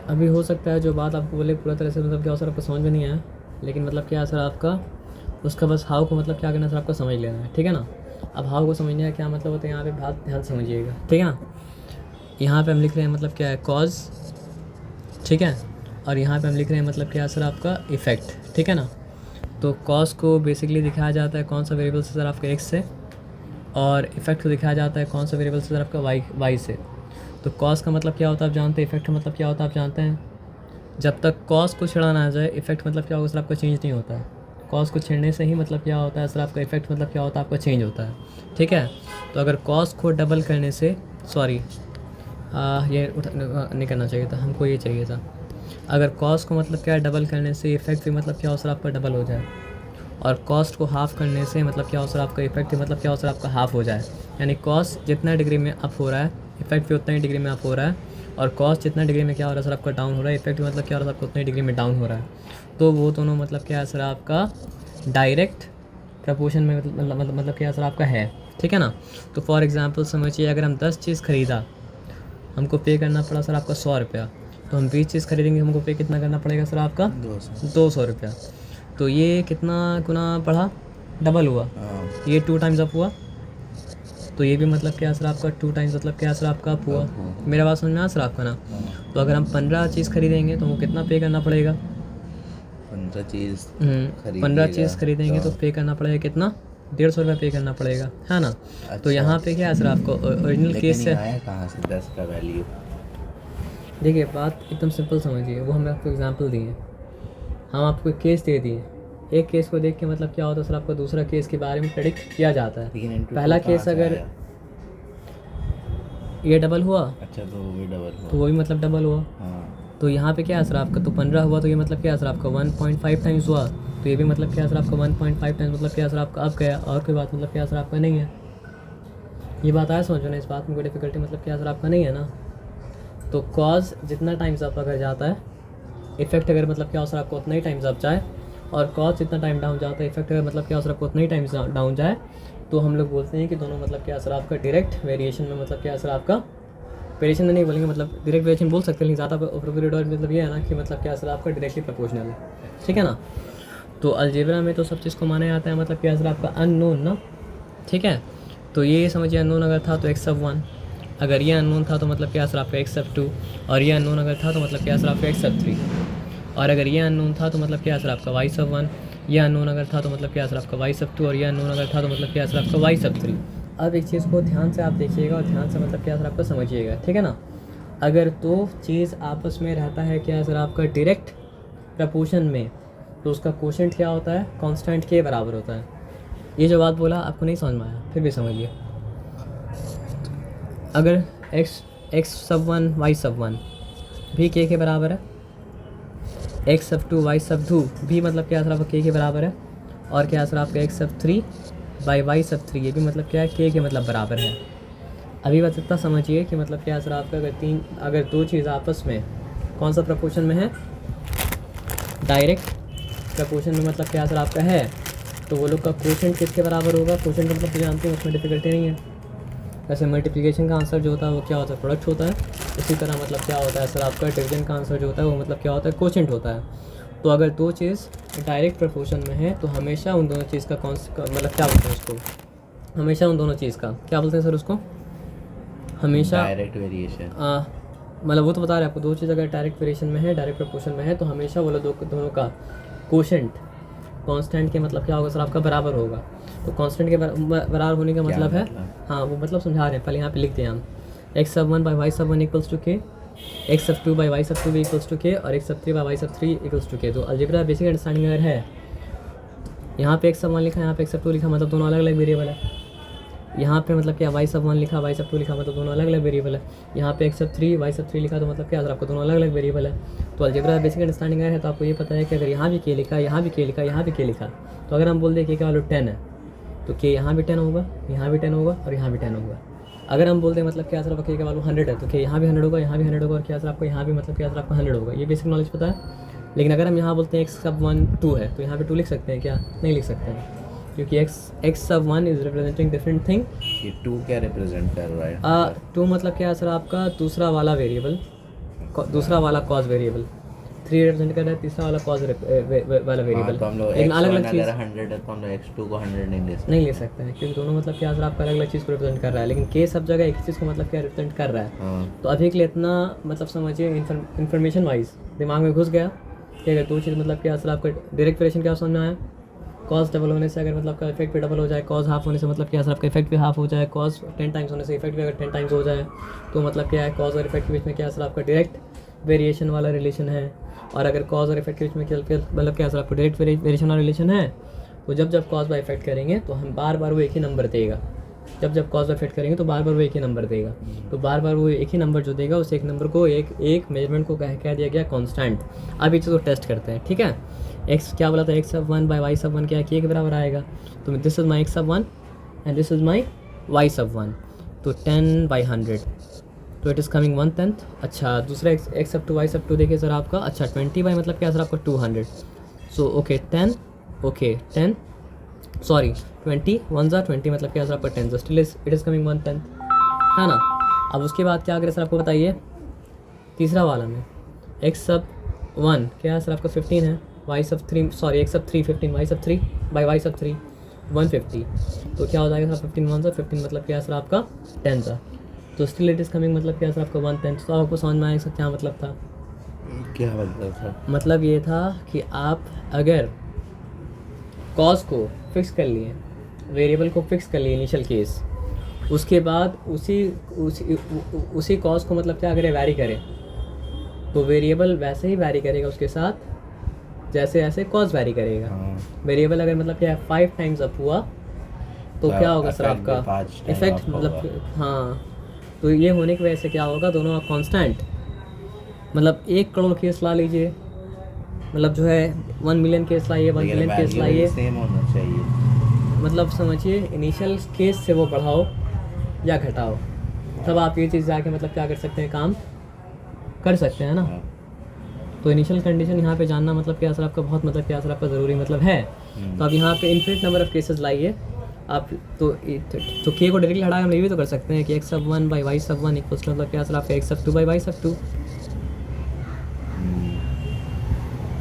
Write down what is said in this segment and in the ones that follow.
अभी हो सकता है जो बात आपको बोले पूरा तरह से मतलब क्या सर आपको समझ में नहीं आया, लेकिन मतलब क्या सर आपका उसका बस हाउ को मतलब क्या करना सर आपको समझ लेना है, ठीक है ना। अब हाउ को समझने का क्या मतलब होता है यहाँ पे बात ध्यान से समझिएगा, ठीक है ना। यहाँ पे हम लिख रहे हैं मतलब क्या है कॉज, ठीक है, और यहाँ पे हम लिख रहे हैं मतलब क्या है सर आपका इफ़ेक्ट, ठीक है ना। तो कॉज को बेसिकली दिखाया जाता है कौन सा वेरिएबल से सर आपका एक्स से, और इफ़ेक्ट को दिखाया जाता है कौन सा वेरिएबल से सर आपका वाई से। तो कॉज का मतलब क्या होता है आप जानते हैं, इफ़ेक्ट का मतलब क्या होता है आप जानते हैं। जब तक कॉज को छेड़ा ना जाए इफ़ेक्ट मतलब क्या होगा सर आपका चेंज नहीं होता है। कॉज को छेड़ने से ही मतलब क्या होता है सर आपका इफ़ेक्ट मतलब क्या होता है आपका चेंज होता है, ठीक है। तो अगर कॉज को डबल करने से, सॉरी ये नहीं करना चाहिए था हमको, ये चाहिए था। अगर कॉज को मतलब क्या है डबल करने से इफ़ेक्ट भी मतलब क्या हो सर आपका डबल हो जाए, और कॉस्ट को हाफ़ करने से मतलब क्या हो सर आपका इफ़ेक्ट मतलब क्या हो सर आपका हाफ़ हो जाए। यानी कॉस्ट जितना डिग्री में अप हो रहा है इफ़ेक्ट भी उतना ही डिग्री में अप हो रहा है, और कॉस्ट जितना डिग्री में क्या हो रहा है सर आपका डाउन हो रहा है, इफ़ेक्ट मतलब क्या हो रहा है आपका उतना ही डिग्री में डाउन हो रहा है। तो वो दोनों मतलब क्या है सर आपका डायरेक्ट प्रपोर्शन में मतलब क्या सर आपका है, ठीक है ना। तो फॉर एग्ज़ाम्पल समझिए अगर हम 10 चीज़ ख़रीदा, हमको पे करना पड़ा सर आपका 100 रुपया, तो हम 20 चीज़ खरीदेंगे हमको पे कितना करना पड़ेगा सर आपका 200 रुपया। तो ये कितना गुना बढ़ा, डबल हुआ, ये 2 टाइम्स अप हुआ, तो ये भी मतलब क्या सर आपका 2 टाइम्स मतलब क्या सर आपका अप हुआ। मेरा बात समझ में आया सर आपका ना। तो अगर हम 15 चीज़ खरीदेंगे तो हमको कितना पे करना पड़ेगा, 15 चीज़ खरीदेंगे तो पे करना पड़ेगा कितना, 150 रुपये पे करना पड़ेगा, है ना। अच्छा। तो यहाँ पे क्या है सर आपको ओरिजिनल केस से आया कहाँ से 10 का वैल्यू। देखिए बात एकदम सिंपल समझिए, वो हमने आपको एग्जांपल दिए, हम आपको एक केस दे दिए, एक केस को देख के मतलब क्या होता है सर आपको दूसरा केस के बारे में प्रेडिक्ट किया जाता है। पहला केस अगर ये डबल हुआ, अच्छा तो वो भी डबल हुआ, तो वो भी मतलब डबल हुआ। हाँ। तो यहाँ पे क्या है सर आपका, तो 15 हुआ तो ये मतलब क्या है सर आपका 1.5 टाइम्स हुआ, तो ये भी मतलब क्या है सर आपका 1.5 टाइम्स मतलब क्या है सर आपका अब गया, और कोई बात मतलब क्या है सर आपका नहीं है। ये बात आया समझो ना, इस बात में कोई डिफिकल्टी मतलब क्या है सर आपका नहीं है ना। तो कॉज जितना टाइम्स अप अगर जाता है, इफेक्ट अगर मतलब क्या हो सर आपको उतना ही टाइम्स अप जाए, और कॉज जितना टाइम डाउन जाता है इफेक्ट अगर मतलब क्या हो सर आपको उतना ही टाइम्स डाउन जाए, तो हम लोग बोलते हैं कि दोनों मतलब क्या सर आपका डायरेक्ट वेरिएशन में मतलब क्या सर आपका वेरिएशन में नहीं बोलेंगे, मतलब डायरेक्ट वेरिएशन बोल सकते हैं, लेकिन ज़्यादा अप्रोप्रिएट और मतलब ये है ना कि मतलब क्या सर आपका डायरेक्टली प्रोपोर्शनल है, ठीक है ना। तो अलजेब्रा में तो सब चीज़ को माना जाता है मतलब क्या सर आपका अननोन ना, ठीक है। तो ये समझिए अननोन अगर था तो एक्स सब 1, अगर ये अननोन था तो मतलब क्या सर आपका एक्स सब 2, और ये अननोन अगर था तो मतलब क्या सर आपका एक्स सब 3, और अगर ये अननोन था तो मतलब क्या सर आपका वाई सब 1, ये अननोन अगर था तो मतलब क्या सर आपका वाई सब 2, और ये अननोन अगर था तो मतलब क्या सर आपका वाई सब 3। अब एक चीज़ को ध्यान से आप देखिएगा और ध्यान से मतलब क्या सर आपका समझिएगा, ठीक है ना। अगर दो चीज़ आपस में रहता है क्या सर आपका डायरेक्ट प्रपोर्शन में, तो उसका कोशेंट क्या होता है, कांस्टेंट के बराबर होता है। ये जो बात बोला आपको नहीं समझ में आया फिर भी समझिए, अगर एक्स सब 1 वाई सब 1 भी के बराबर है, एक्स सब 2 वाई सब 2 भी मतलब क्या सर आपका के बराबर है, और क्या सर आपका एक्स सब 3 बाई वाई सब 3 ये भी मतलब क्या है के मतलब बराबर है। अभी बात इतना समझिए कि मतलब क्या सर आपका अगर दो चीज़ आपस में कौन सा प्रपोर्शन में है, डायरेक्ट प्रपोर्शन में मतलब क्या सर आपका है, तो वो लोग का कोशेंट किसके बराबर होगा। कोशेंट मतलब तो जानते हैं उसमें डिफिकल्टी नहीं है, वैसे मल्टीप्लिकेशन का आंसर जो होता है वो क्या होता है, प्रोडक्ट होता है। इसी तरह मतलब क्या होता है सर आपका डिवीजन का आंसर जो होता है वो मतलब क्या होता है, कोशेंट होता है। तो अगर दो चीज़ डायरेक्ट प्रपोर्शन में है तो हमेशा उन दोनों चीज़ का मतलब क्या बोलते हैं उसको, हमेशा उन दोनों चीज़ का क्या बोलते हैं सर उसको, हमेशा डायरेक्ट वेरिएशन। मतलब वो तो बता रहे हैं आपको, दो चीज़ अगर डायरेक्ट वेरिएशन में है, डायरेक्ट प्रपोर्शन में है, तो हमेशा वो लोग दोनों का कोशेंट कांस्टेंट के मतलब क्या होगा सर आपका बराबर होगा। तो कांस्टेंट के बराबर होने का मतलब है, हाँ वो मतलब समझा रहे हैं, पहले यहाँ पे लिखते हैं हम x sub 1 by Y sub 1 equals to के, एक्स सब 2 बाई वाई सब 2 भी इक्वल्स टू के, और एक्स सब 3 बाई वाई सब 3 इक्वल्स टू के। तो अलजेब्रा बेसिक अंडरस्टैंडिंग अगर है, यहाँ पे एक्स सब 1 लिखा, यहाँ पे एक्स सब 2 लिखा, मतलब दोनों अलग अलग वेरिएबल है। यहाँ पे मतलब क्या वाई सब 1 लिखा, वाई सब 2 लिखा, मतलब दोनों अलग अलग वेरिएबल है। यहाँ पे एक्स सब 3 वाई सब 3 लिखा, तो मतलब क्या आपको दोनों अलग अलग वेरिएबल है। तो अलजेब्रा बेसिक अंडरस्टैंडिंग है, तो आपको ये पता है कि अगर यहाँ भी के लिखा, यहाँ भी के लिखा, यहाँ भी के लिखा, तो अगर हम बोल दें कि क्या वैल्यू 10 है, तो के यहाँ भी 10 होगा, यहाँ भी 10 होगा, और यहाँ भी 10 होगा। अगर हम बोलते हैं मतलब क्या सर आपका के का वैल्यू 100 है, तो के यहाँ भी 100 होगा, यहाँ भी 100 होगा, और क्या सर आपको यहाँ भी मतलब क्या सर आपका 100 होगा। ये बेसिक नॉलेज पता है। लेकिन अगर हम यहाँ बोलते हैं एक्स सब 1 2 है, तो यहाँ पे 2 लिख सकते हैं क्या, नहीं लिख सकते हैं, क्योंकि x sub 1 is representing different thing. ये 2 क्या रिप्रेजेंट कर रहा है? 2 मतलब क्या है सर आपका दूसरा वाला वेरिएबल, दूसरा वाला कॉज वेरिएबल 3 रिप्रेजेंट कर रहा है, तीसरा वाला कॉज वाला वेरिएबल। तो हम लोग लेकिन अलग अलग x1 चीज़ अगर 100 है तो हम लोग x2 को 100 नहीं ले सकते। नहीं ले सकते हैं, क्योंकि दोनों मतलब क्या सर आपका अलग अलग चीज़ को रिप्रेजेंट कर रहा है, लेकिन के सब जगह एक चीज़ को मतलब क्या रिप्रेजेंट कर रहा है। हाँ तो अभी के लिए इतना मतलब समझिए इन्फॉर्मेशन वाइज दिमाग में घुस गया कि अगर दो चीज़ मतलब क्या सर आपका डायरेक्ट वेरिएशन क्या समझ में आया, कॉज डबल होने से अगर मतलब का इफेक्ट भी डबल हो जाए, कॉज हाफ होने से मतलब क्या सर आपका इफेक्ट भी हाफ हो जाए, कॉज 10 टाइम्स होने से इफेक्ट भी अगर 10 टाइम्स हो जाए तो मतलब क्या है, कॉज और इफेक्ट के बीच में क्या सर आपका डायरेक्ट वेरिएशन वाला रिलेशन है। और अगर कॉज और इफेक्ट के बीच में मतलब क्या सर आपको डायरेक्ट वेरिएशन वाला रिलेशन है, तो जब कॉज बाय इफेक्ट करेंगे तो हम बार बार वो एक ही नंबर देगा। जब कॉज बाय इफेक्ट करेंगे तो बार बार वो एक ही नंबर देगा। तो बार बार वो एक ही नंबर जो देगा उस एक नंबर को एक मेजरमेंट को कह दिया गया कांस्टेंट। अब ये चीज़ को टेस्ट करते हैं, ठीक है। एक्स क्या बोला था, x sub 1 by Y sub 1 क्या के बराबर आएगा। तो this is my x sub 1 and this is my y sub 1, तो 10/100, तो इट इज़ कमिंग 1/10। अच्छा दूसरा एक्स सब 2 वाई सब 2 देखिए सर आपका, अच्छा 20 बाई मतलब क्या सर आपका 200, सो ओके 10, ओके 10 सॉरी 20 1 ज़ा 20 मतलब क्या सर आपका 10, so still it is coming 1/10 है ना। अब उसके बाद क्या करें सर आपको बताइए, तीसरा वाला में एक्स सब 1 क्या है सर आपका 15 है, वाई सब 3 सॉरी एक्स सब 3 15 वाई सब 3 बाई वाई सब 3 150, तो क्या हो जाएगा सर 15 1 सा 15 मतलब क्या सर आपका 10 सा, तो स्टिल इट इज़ कमिंग मतलब क्या सर आपका 1/10। तो आपको समझ में आएगा सर क्या मतलब था। क्या मतलब था? मतलब ये था कि आप अगर कॉज को फिक्स कर लिए, वेरिएबल को फिक्स कर लिए इनिशियल केस, उसके बाद उसी कॉज को मतलब क्या करें वैरी करें, तो वेरिएबल वैसे ही वैरी करेगा उसके साथ जैसे जैसे कॉज वैरी करेगा। वेरिएबल अगर मतलब क्या 5 टाइम्स अप हुआ तो क्या होगा सर आपका इफेक्ट मतलब हाँ, तो ये होने की वजह से क्या होगा, दोनों कांस्टेंट मतलब 1 करोड़ केस ला लीजिए, मतलब जो है 1 मिलियन केस लाइए, 1 मिलियन केस लाइए, सेम होना चाहिए। मतलब समझिए इनिशियल केस से वो बढ़ाओ या घटाओ, तब आप ये चीज़ जाके मतलब क्या कर सकते हैं, काम कर सकते हैं ना। तो इनिशियल कंडीशन यहाँ पे जानना मतलब क्या सर आपका बहुत मतलब क्या सर आपका ज़रूरी मतलब है। तो आप यहाँ पे इन्फिनिट नंबर ऑफ केसेस लाइए आप, तो के को डायरेक्टली हटा हम ये भी तो कर सकते हैं कि x sub 1 by Y sub 1 equals मतलब क्या सर आपका एक्स सब 2 बाई वाई सब 2।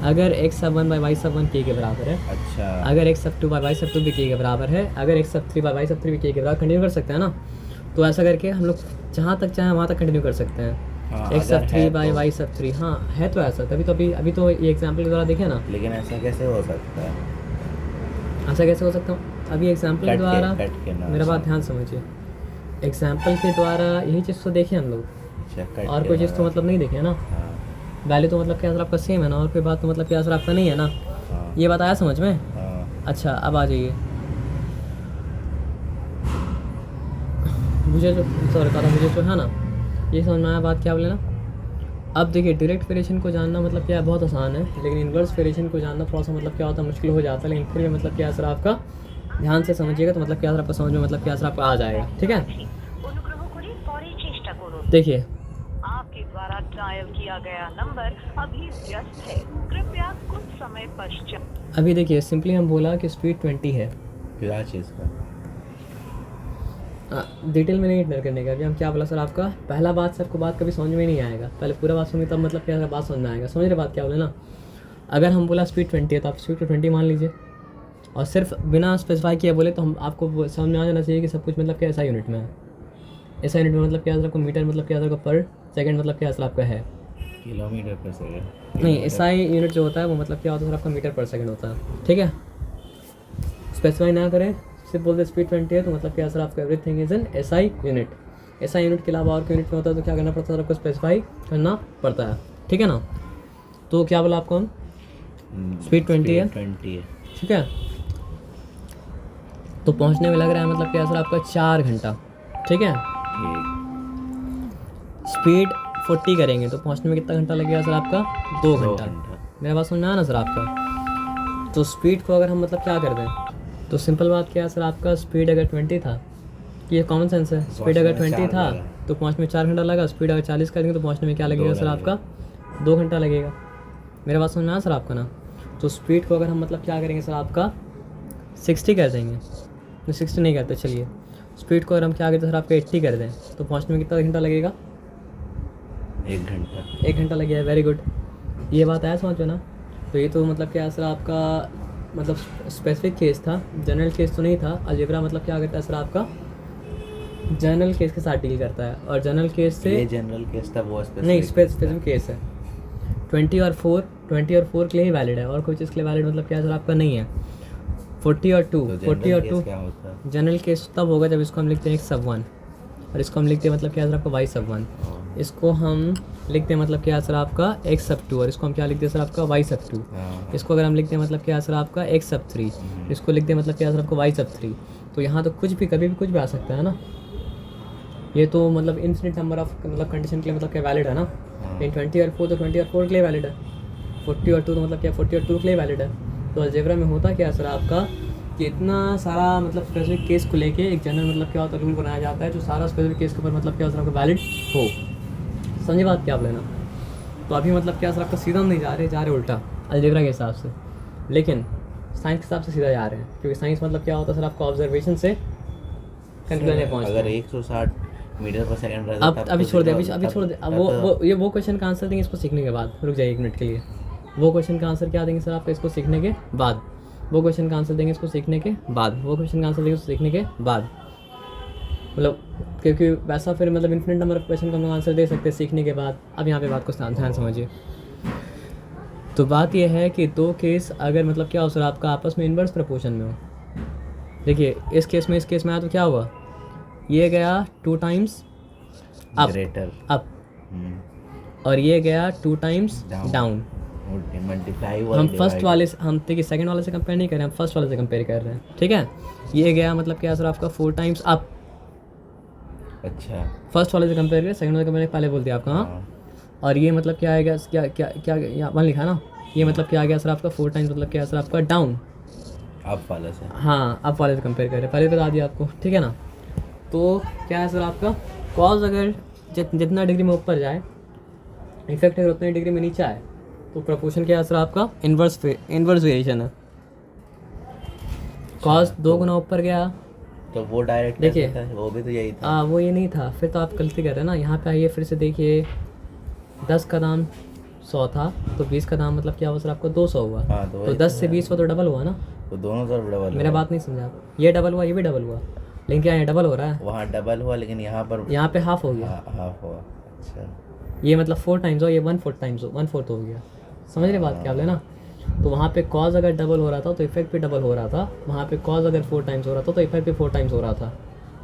अगर x sub 1 by Y sub 1 के बराबर है, अच्छा अगर एक्स सब 2 बाई वाई सब 2 भी के बराबर है, अगर एक्स सब 3 बाई वाई सब 3 भी के बराबर, कंटिन्यू कर सकते हैं ना। तो ऐसा करके हम लोग जहाँ तक चाहें वहाँ तक कंटिन्यू कर सकते हैं। एक्स सब 3 बाई वाई सब 3, हाँ है तो ऐसा, तभी तो अभी तो ये एग्जाम्पल के द्वारा देखे ना। लेकिन ऐसा कैसे हो सकता है? ऐसा कैसे हो सकता हूँ, अभी एग्जाम्पल के द्वारा मेरा बात ध्यान समझिए, एग्जाम्पल के द्वारा यही चीज़ तो देखें हम लोग, और कोई चीज़ तो मतलब नहीं देखे ना। वैल्यू तो मतलब क्या सर आपका सेम है ना, और कोई बात तो मतलब क्या सर आपका नहीं है ना। ये बताया समझ में। अच्छा अब आ जाइए, मुझे जो सॉरी कहा था मुझे जो है ना ये समझ में आया बात क्या बोले ना। अब देखिए डायरेक्ट वेरिएशन को जानना मतलब क्या बहुत आसान है, लेकिन इन्वर्स वेरिएशन को जानना थोड़ा सा मतलब क्या होता है मुश्किल हो जाता है, लेकिन फिर भी मतलब क्या सर आपका ध्यान से समझिएगा तो मतलब क्या सर आपका समझ में मतलब क्या सर आपका आ जाएगा, ठीक है। देखिए आपके द्वारा डायल किया गया नंबर अभी व्यस्त है, कृपया कुछ समय पश्चात। अभी देखिए सिंपली हम बोला कि स्पीड 20 है, क्या चीज़ का? डिटेल में नहीं इग्नोर करने का। अभी हम क्या बोला सर आपका पहला बात सर को बात कभी समझ में नहीं आएगा, पहले पूरा बात सुनिए तब मतलब क्या बात समझ में आएगा। समझ रहे बात क्या बोले ना। अगर हम बोला स्पीड 20 है तो आप स्पीड को 20 मान लीजिए, और सिर्फ बिना स्पेसिफाई किए बोले तो हम आपको समझ में आ जाना चाहिए कि सब कुछ मतलब क्या ऐसा यूनिट में है। ऐसा यूनिट में मतलब क्या सर आपको मीटर मतलब क्या सर पर सेकेंड मतलब क्या सर आपका है, किलोमीटर पर सेकंड नहीं एसआई यूनिट जो होता है वो मतलब क्या होता है सर आपका मीटर पर सेकंड होता है, ठीक है। स्पेसिफाई ना करें, सिर्फ बोलते स्पीड 20 है तो मतलब क्या सर आपका everything is an SI unit. SI unit के अलावा और कोई यूनिट में होता है तो क्या करना पड़ता है सर आपको स्पेसिफाई करना पड़ता है, ठीक है ना। तो क्या बोला आपको हम स्पीड 20 है, 20 है, ठीक है। तो पहुंचने में लग रहा है मतलब क्या सर आपका 4 घंटा, ठीक है। ठीक। स्पीड 40 करेंगे तो पहुंचने में कितना घंटा लगेगा सर आपका 2 घंटा। मेरा बात सुनना है ना सर आपका। तो स्पीड को अगर हम मतलब क्या कर दें तो सिंपल बात क्या है सर आपका, स्पीड अगर 20 था, ये कॉमन सेंस है, स्पीड अगर 20 था तो पहुंचने में 4 घंटा लगा, स्पीड अगर 40 कर देंगे तो पहुंचने में क्या लगेगा सर आपका 2 घंटा लगेगा। मेरा बात सुनना है सर आपका ना। तो स्पीड को अगर हम मतलब क्या करेंगे सर आपका 60 कर देंगे, 60 नहीं करते चलिए, स्पीड को अगर हम क्या करते सर आपका 80 कर दें तो पहुंचने में कितना घंटा लगेगा 1 घंटा। 1 घंटा लग गया है, वेरी गुड। ये बात आया समझ में ना। तो ये तो मतलब क्या सर आपका मतलब स्पेसिफिक केस था, जनरल केस तो नहीं था। अलजेब्रा मतलब क्या करता है सर आपका जनरल केस के साथ डील करता है, और जनरल केस से ये जनरल केस था, वो नहीं स्पेसिफिक स्पेसिफिक केस है। 20 और 4 के लिए ही वैलिड है, और कोई चीज़ के लिए वैलिड मतलब क्या सर आपका नहीं है। 40 और 2 तो 40 और 2 क्या होता है? जनरल केस तब होगा जब इसको हम लिखते हैं x(1) और इसको हम लिखते हैं मतलब क्या सर आपका y(1). इसको हम लिखते हैं मतलब क्या सर आपका x(2) और इसको हम क्या लिखते हैं सर आपका y(2). हाँ। इसको अगर हम लिखते हैं मतलब क्या सर आपका x(3), इसको लिखते हैं मतलब क्या सर आपका y(3). तो यहाँ तो कुछ भी कभी भी कुछ भी आ सकता है ना। ये तो मतलब इन्फिनिट नंबर ऑफ मतलब कंडीशन के लिए मतलब क्या वैलिड है ना। इन 20 और 4 तो 20 और 4 के लिए वैलिड है। 40 और 2 तो मतलब क्या 40 और 2 के लिए वैलिड है। तो अलजेब्रा में होता क्या सर आपका कि इतना सारा मतलब स्पेसिफिक केस को लेके एक जनरल मतलब क्या होता है रूल बनाया जाता है जो सारा स्पेसिफिक केस के ऊपर मतलब क्या सर आपका वैलिड हो। समझे बात क्या आप लेना। तो अभी मतलब क्या सर आपका सीधा नहीं जा रहे उल्टा अलजेब्रा के हिसाब से, लेकिन साइंस के हिसाब से सीधा जा रहे हैं, क्योंकि साइंस मतलब क्या होता है सर आपका ऑब्जर्वेशन से कंक्लूजन में पहुंचते हैं। अगर 160 मीटर पर सेकंड रहता अब अभी छोड़ दे, अभी छोड़ दे। अब वो क्वेश्चन का आंसर देंगे इसको सीखने के बाद। रुक जाइए 1 मिनट के लिए। वो क्वेश्चन का आंसर क्या देंगे सर आपका इसको सीखने के बाद। वो क्वेश्चन का आंसर देंगे इसको सीखने के बाद। वो क्वेश्चन का आंसर देंगे इसको सीखने के बाद। मतलब क्योंकि वैसा फिर मतलब इन्फिनिट नंबर ऑफ क्वेश्चन का हम लोग आंसर दे सकते हैं सीखने के बाद। अब यहाँ पे बात को ध्यान समझिए। तो बात यह है कि 2 केस अगर मतलब क्या हो सर आपका आपस में इन्वर्स प्रपोर्शन में हो। देखिए इस केस में आया तो क्या हुआ, ये गया 2 टाइम्स अप ग्रेटर अप और ये गया 2 टाइम्स डाउन। मल्टीप्लाई हम फर्स्ट वाले से हम देखिए सेकंड वाले से कंपेयर नहीं कर रहे हैं, हम फर्स्ट वाले से कंपेयर कर रहे हैं, ठीक है। ये गया मतलब क्या सर आपका 4 टाइम्स अप। अच्छा, फर्स्ट वाले से कंपेयर करें, सेकंड वाले का मैंने पहले बोल दिया आपका। हाँ। और ये मतलब क्या आएगा, क्या क्या क्या यहाँ वन लिखा ना, ये मतलब क्या आ गया सर आपका 4 टाइम्स मतलब क्या सर आपका डाउन अप वाले से। हाँ अप वाले से कंपेयर करें, पहले बता दिया आपको, ठीक है ना। तो क्या है सर आपका कॉज अगर जितना डिग्री में ऊपर जाए इफेक्ट अगर उतनी डिग्री में नीचे आए तो प्रपोर्शन क्या है सर आपका इन्वर्स वेरिएशन है। कॉज 2 गुना ऊपर गया तो वो डायरेक्ट देखिए वो भी तो यही था। वो ये नहीं था, फिर तो आप गलती कर रहे हैं ना। यहाँ पे आइए फिर से देखिए 10 का दाम 100 था तो 20 का दाम मतलब क्या हुआ सर आपको 200 हुआ। हाँ, तो 10 से 20 हुआ तो डबल हुआ ना। तो दोनों तरफ डबल। मेरा बात नहीं समझा आप, ये डबल हुआ ये भी डबल हुआ, लेकिन क्या यहाँ डबल हो रहा है, वहाँ डबल हुआ लेकिन यहाँ पर यहाँ पे हाफ हो गया। हाफ हुआ। अच्छा, ये मतलब 4 टाइम्स हो, ये 1/4 टाइम्स हो, 1/4 हो गया। समझ रहे बात क्या आप लेना। तो वहाँ पे कॉज अगर डबल हो रहा था तो इफेक्ट भी डबल हो रहा था, वहाँ पे कॉज अगर 4 टाइम्स हो रहा था तो इफेक्ट भी 4 टाइम्स हो रहा था।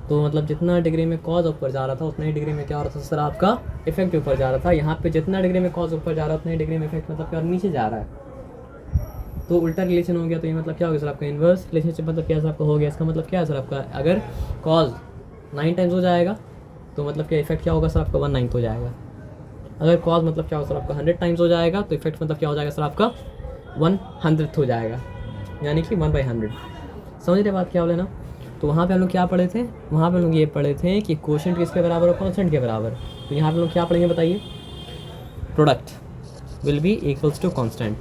तो मतलब जितना डिग्री में कॉज ऊपर जा रहा था उतना ही डिग्री में क्या हो रहा था सर आपका इफेक्ट ऊपर जा रहा था। यहाँ पे जितना डिग्री में कॉज ऊपर जा रहा है उतना ही डिग्री में इफेक्ट मतलब क्या नीचे जा रहा है। तो उल्टा रिलेशन हो गया। तो ये मतलब क्या हो गया सर आपका इन्वर्स रिलेशनशिप मतलब क्या सर आपका हो गया। इसका मतलब क्या है सर आपका अगर कॉज 9 टाइम्स हो जाएगा तो मतलब क्या इफेक्ट क्या होगा सर आपका 1/9 हो जाएगा। अगर कॉज मतलब क्या होगा सर आपका 100 टाइम्स हो जाएगा तो इफेक्ट मतलब क्या हो जाएगा सर आपका 1/100 हो जाएगा, यानी कि 1/100। समझ रहे बात क्या हो लेना। तो वहाँ पे हम लोग क्या पढ़े थे, वहाँ पे हम लोग ये पढ़े थे कि कोशेंट किसके बराबर और कॉन्स्टेंट के बराबर। तो यहाँ पे लोग क्या पढ़ेंगे बताइए, product will be equals to constant.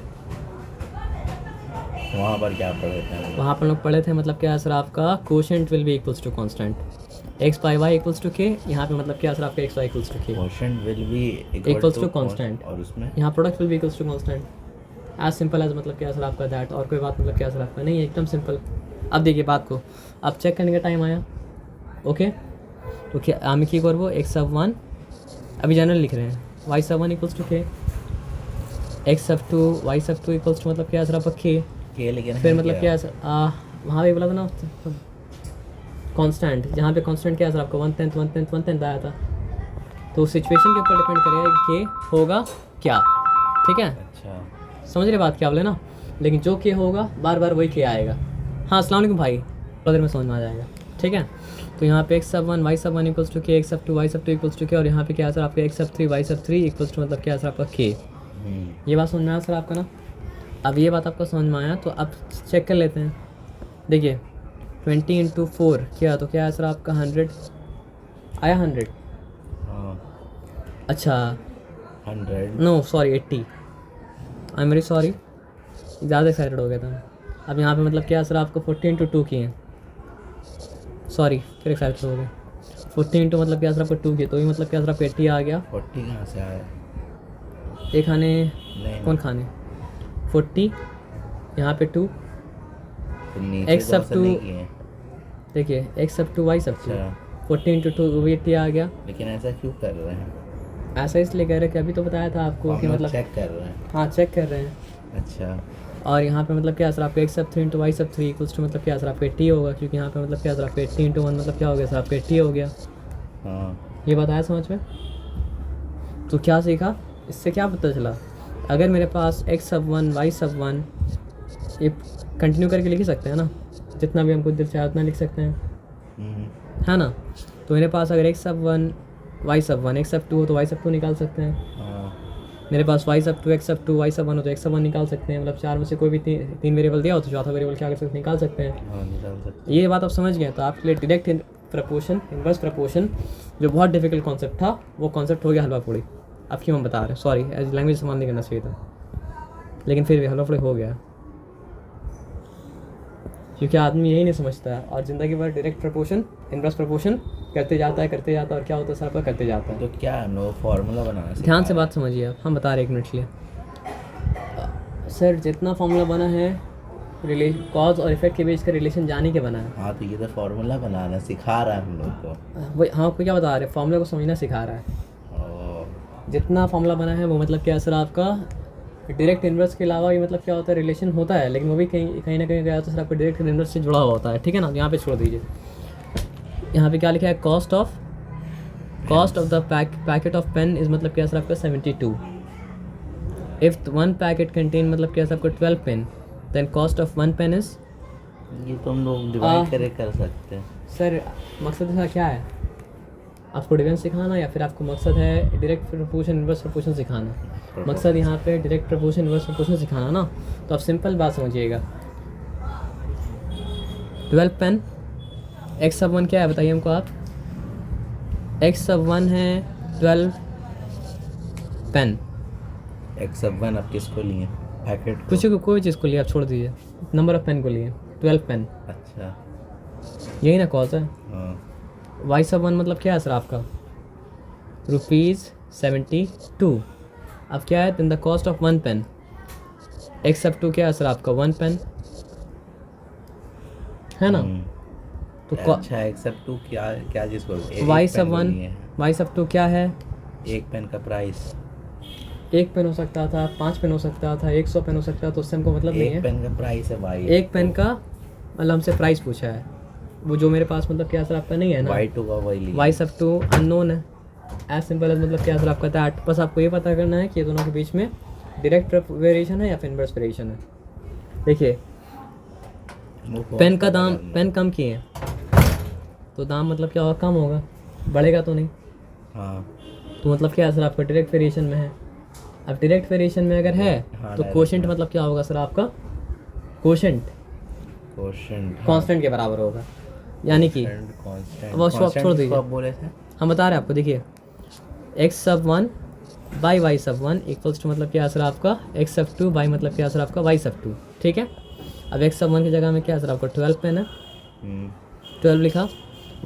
वहाँ पर क्या पढ़े थे? वहाँ पर लोग पढ़े थे मतलब क्या है सर आपका quotient will be equals to constant, x by y equals to k. यहाँ पे मतलब क्या है सर आपका x y equals to k, quotient will be equals to constant. और उसमें यहाँ product will be equals to constant. As simple as मतलब क्या है सर आपका दैट। और कोई बात मतलब क्या है सर आपका नहीं है, एकदम सिंपल। अब देखिए बात को, अब चेक करने का टाइम आया। ओके तो क्या আমি কি করব x(1) अभी जनरल लिख रहे हैं y(1) इक्वल्स टू के, x(2) y(2) इक्वल्स टू मतलब क्या है सर आपका के। लेकिन फिर मतलब क्या है सर वहाँ पे बोला था ना कांस्टेंट, जहाँ पे कांस्टेंट क्या है सर आपका 1/10 आया था। तो सिचुएशन के ऊपर डिपेंड करेगा कि के होगा क्या, ठीक है। अच्छा, समझ रहे बात क्या आप लेना। लेकिन जो के होगा बार बार वही के आएगा। हाँ अस्सलाम वालेकुम भाई, अगर में समझ में आ जाएगा, ठीक है। तो यहाँ पे x(1) y(1) इक्वल्स टू के, x(2) y(2) equals to k, और यहाँ पे क्या है सर आपका x(3) y(3) इक्वल्स टू मतलब क्या है सर आपका के। ये बात समझ में आया सर आपका ना। अब ये बात आपको समझ में आया तो अब चेक कर लेते हैं। देखिए 20 × 4 क्या, तो क्या है सर आपका 100 आया 100। अच्छा 100 no sorry 80, I am very sorry, ज़्यादा एक्साइटेड हो गया था। अब यहाँ पे मतलब क्या है सर आपको 40 × 2 किए, सॉरी फिर एक्साइटेड हो गए। 40 इंटू मतलब क्या सर आपका 2 की, तो भी मतलब क्या सर आपका 80 आ गया। 40 कहाँ से आया? ये खाने नहीं कौन खाने 40 यहाँ पे 2 तो नीचे x तो सब असर 2 नहीं किए। देखिए x सब 2 y सब 2 अच्छा 40 इंटू 2 वो भी 80 आ गया। लेकिन ऐसा क्यों कर रहे हैं? ऐसा इसलिए कह रहे हैं कि अभी तो बताया था आपको कि हम लोग मतलब चेक कर रहे हैं। हाँ चेक कर रहे हैं। अच्छा और यहाँ पे मतलब क्या सर आपका x सब 3 इंटू वाई सब 3 इक्वल्स टू मतलब क्या सर आपका 80 होगा, क्योंकि यहाँ पे मतलब क्या सर आपका 80 इंटू 1 मतलब क्या हो गया सर आपका 80 हो गया। हाँ ये बताया समझ में? तो क्या सीखा इससे, क्या पता चला? अगर मेरे पास x सब 1 y सब 1 ये कंटिन्यू करके लिख ही सकते हैं ना, जितना भी हमको दिल चाहे उतना लिख सकते हैं, है ना। तो मेरे पास अगर x सब 1 y सब 1 x सब 2 हो तो y सब 2 निकाल सकते हैं। हाँ मेरे पास y सब 2 x सब 2 y सब 1 हो तो x सब 1 निकाल सकते हैं। मतलब चार में से कोई भी तीन वेरिएबल दिया हो तो चौथा वेरिएबल क्या कर सकते निकाल सकते हैं। हाँ निकाल सकते ये बात आप समझ गए। तो आपके लिए डायरेक्ट प्रपोर्शन इन्वर्स प्रपोर्शन जो बहुत डिफिकल्ट कॉन्सेप्ट था वो कॉन्सेप्ट हो गया हलवा पूड़ी। अब क्यों हम बता रहे हैं, सॉरी एज लैंग्वेज इस्तेमाल नहीं करना चाहिए था, लेकिन फिर भी हलवा पूड़ी हो गया क्योंकि आदमी यही नहीं समझता है और ज़िंदगी भर डायरेक्ट प्रपोर्शन इन्वर्स प्रपोर्शन करते जाता है और क्या होता है सर आपका करते जाता है। तो क्या हम लोग फॉर्मूला बनाना सीखा ध्यान से है? बात समझिए आप, हम बता रहे 1 मिनट के लिए। सर जितना फॉर्मूला बना है कॉज और इफेक्ट के बीच का रिलेशन जाने के बना है। हाँ तो ये तो फॉर्मूला बनाना सिखा रहा है हम लोग को। वही हाँ आपको क्या बता रहे हैं, फॉर्मूला को समझना सिखा रहा है। जितना फॉर्मूला बना है वो मतलब क्या सर आपका डायरेक्ट इन्वर्स के अलावा ये मतलब क्या होता है रिलेशन होता है, लेकिन वो भी कहीं ना कहीं क्या होता है सर आपका डायरेक्ट इन्वर्स से जुड़ा हुआ होता है। ठीक है ना, यहाँ पे छोड़ दीजिए। यहाँ पे क्या लिखा है, cost of the packet of pen is मतलब क्या सर आपका 72। इफ 1 पैकेट कंटेन मतलब क्या सर आपका 12 pen then cost of 1 pen is. ये तो हम लोग डिवाइड करके कर सकते हैं। सर मकसद इसका क्या है, आपको डिवीजन सिखाना या फिर आपको मकसद है डायरेक्ट प्रपोर्शन इन्वर्स प्रपोर्शन सिखाना? मकसद यहाँ पे डायरेक्ट प्रपोर्शन इन्वर्स प्रपोर्शन सिखाना ना। तो आप सिंपल बात समझिएगा, 12 पेन x सब 1 क्या है बताइए हमको आप। x सब 1 है 12 पेन। एक सब वन आप किसको लिए? पैकेट को? कुछ कोई चीज़ को लिए आप छोड़ दीजिए, नंबर ऑफ पेन को लिए 12 पेन, अच्छा यही ना कॉज है। हाँ y सब 1 मतलब क्या है सर आपका ₹72। अब क्या है, the cost of 1 pen. x sub 2 क्या है सर आपका 1 पेन, है ना। तो अच्छा एक सब टू क्या क्या चीज़ को? y सब 2 क्या है, एक पेन का प्राइस 1 पेन हो सकता था, 5 पेन हो सकता था, 100 पेन हो सकता था, तो उससे हमको मतलब नहीं एक है। पेन का प्राइस है भाई। एक पेन का मतलब हमसे प्राइस पूछा है, वो जो मेरे पास मतलब क्या सर आपका नहीं है ना। वाई टू का वही लिया। y सब 2 अननोन है, एज सिंपल एज मतलब क्या सर आपका दैट। बस आपको ये पता करना है कि ये दोनों के बीच में डायरेक्ट वेरिएशन है या फिर इनवर्स वेरिएशन है। देखिए पेन का दाम, पेन कम किए तो दाम मतलब क्या होगा, कम होगा, बढ़ेगा तो नहीं। हाँ तो मतलब क्या है सर आपका डायरेक्ट वेरिएशन में है। अब डायरेक्ट वेरिएशन में अगर है हाँ, तो direct कोशेंट में। मतलब क्या होगा सर आपका, कोशेंट क्वेश्चन कांस्टेंट के बराबर होगा, यानी कि कांस्टेंट। अब उसको आप छोड़ दीजिए। आप बोले थे हम बता रहे हैं आपको, देखिए x सब 1 बाई y सब 1 इक्वल्स टू मतलब क्या है सर आपका x सब 2 बाई मतलब क्या है सर आपका y सब 2। ठीक है, अब x सब 1 की जगह में क्या है सर आपका 12 पेन है, 12 लिखा।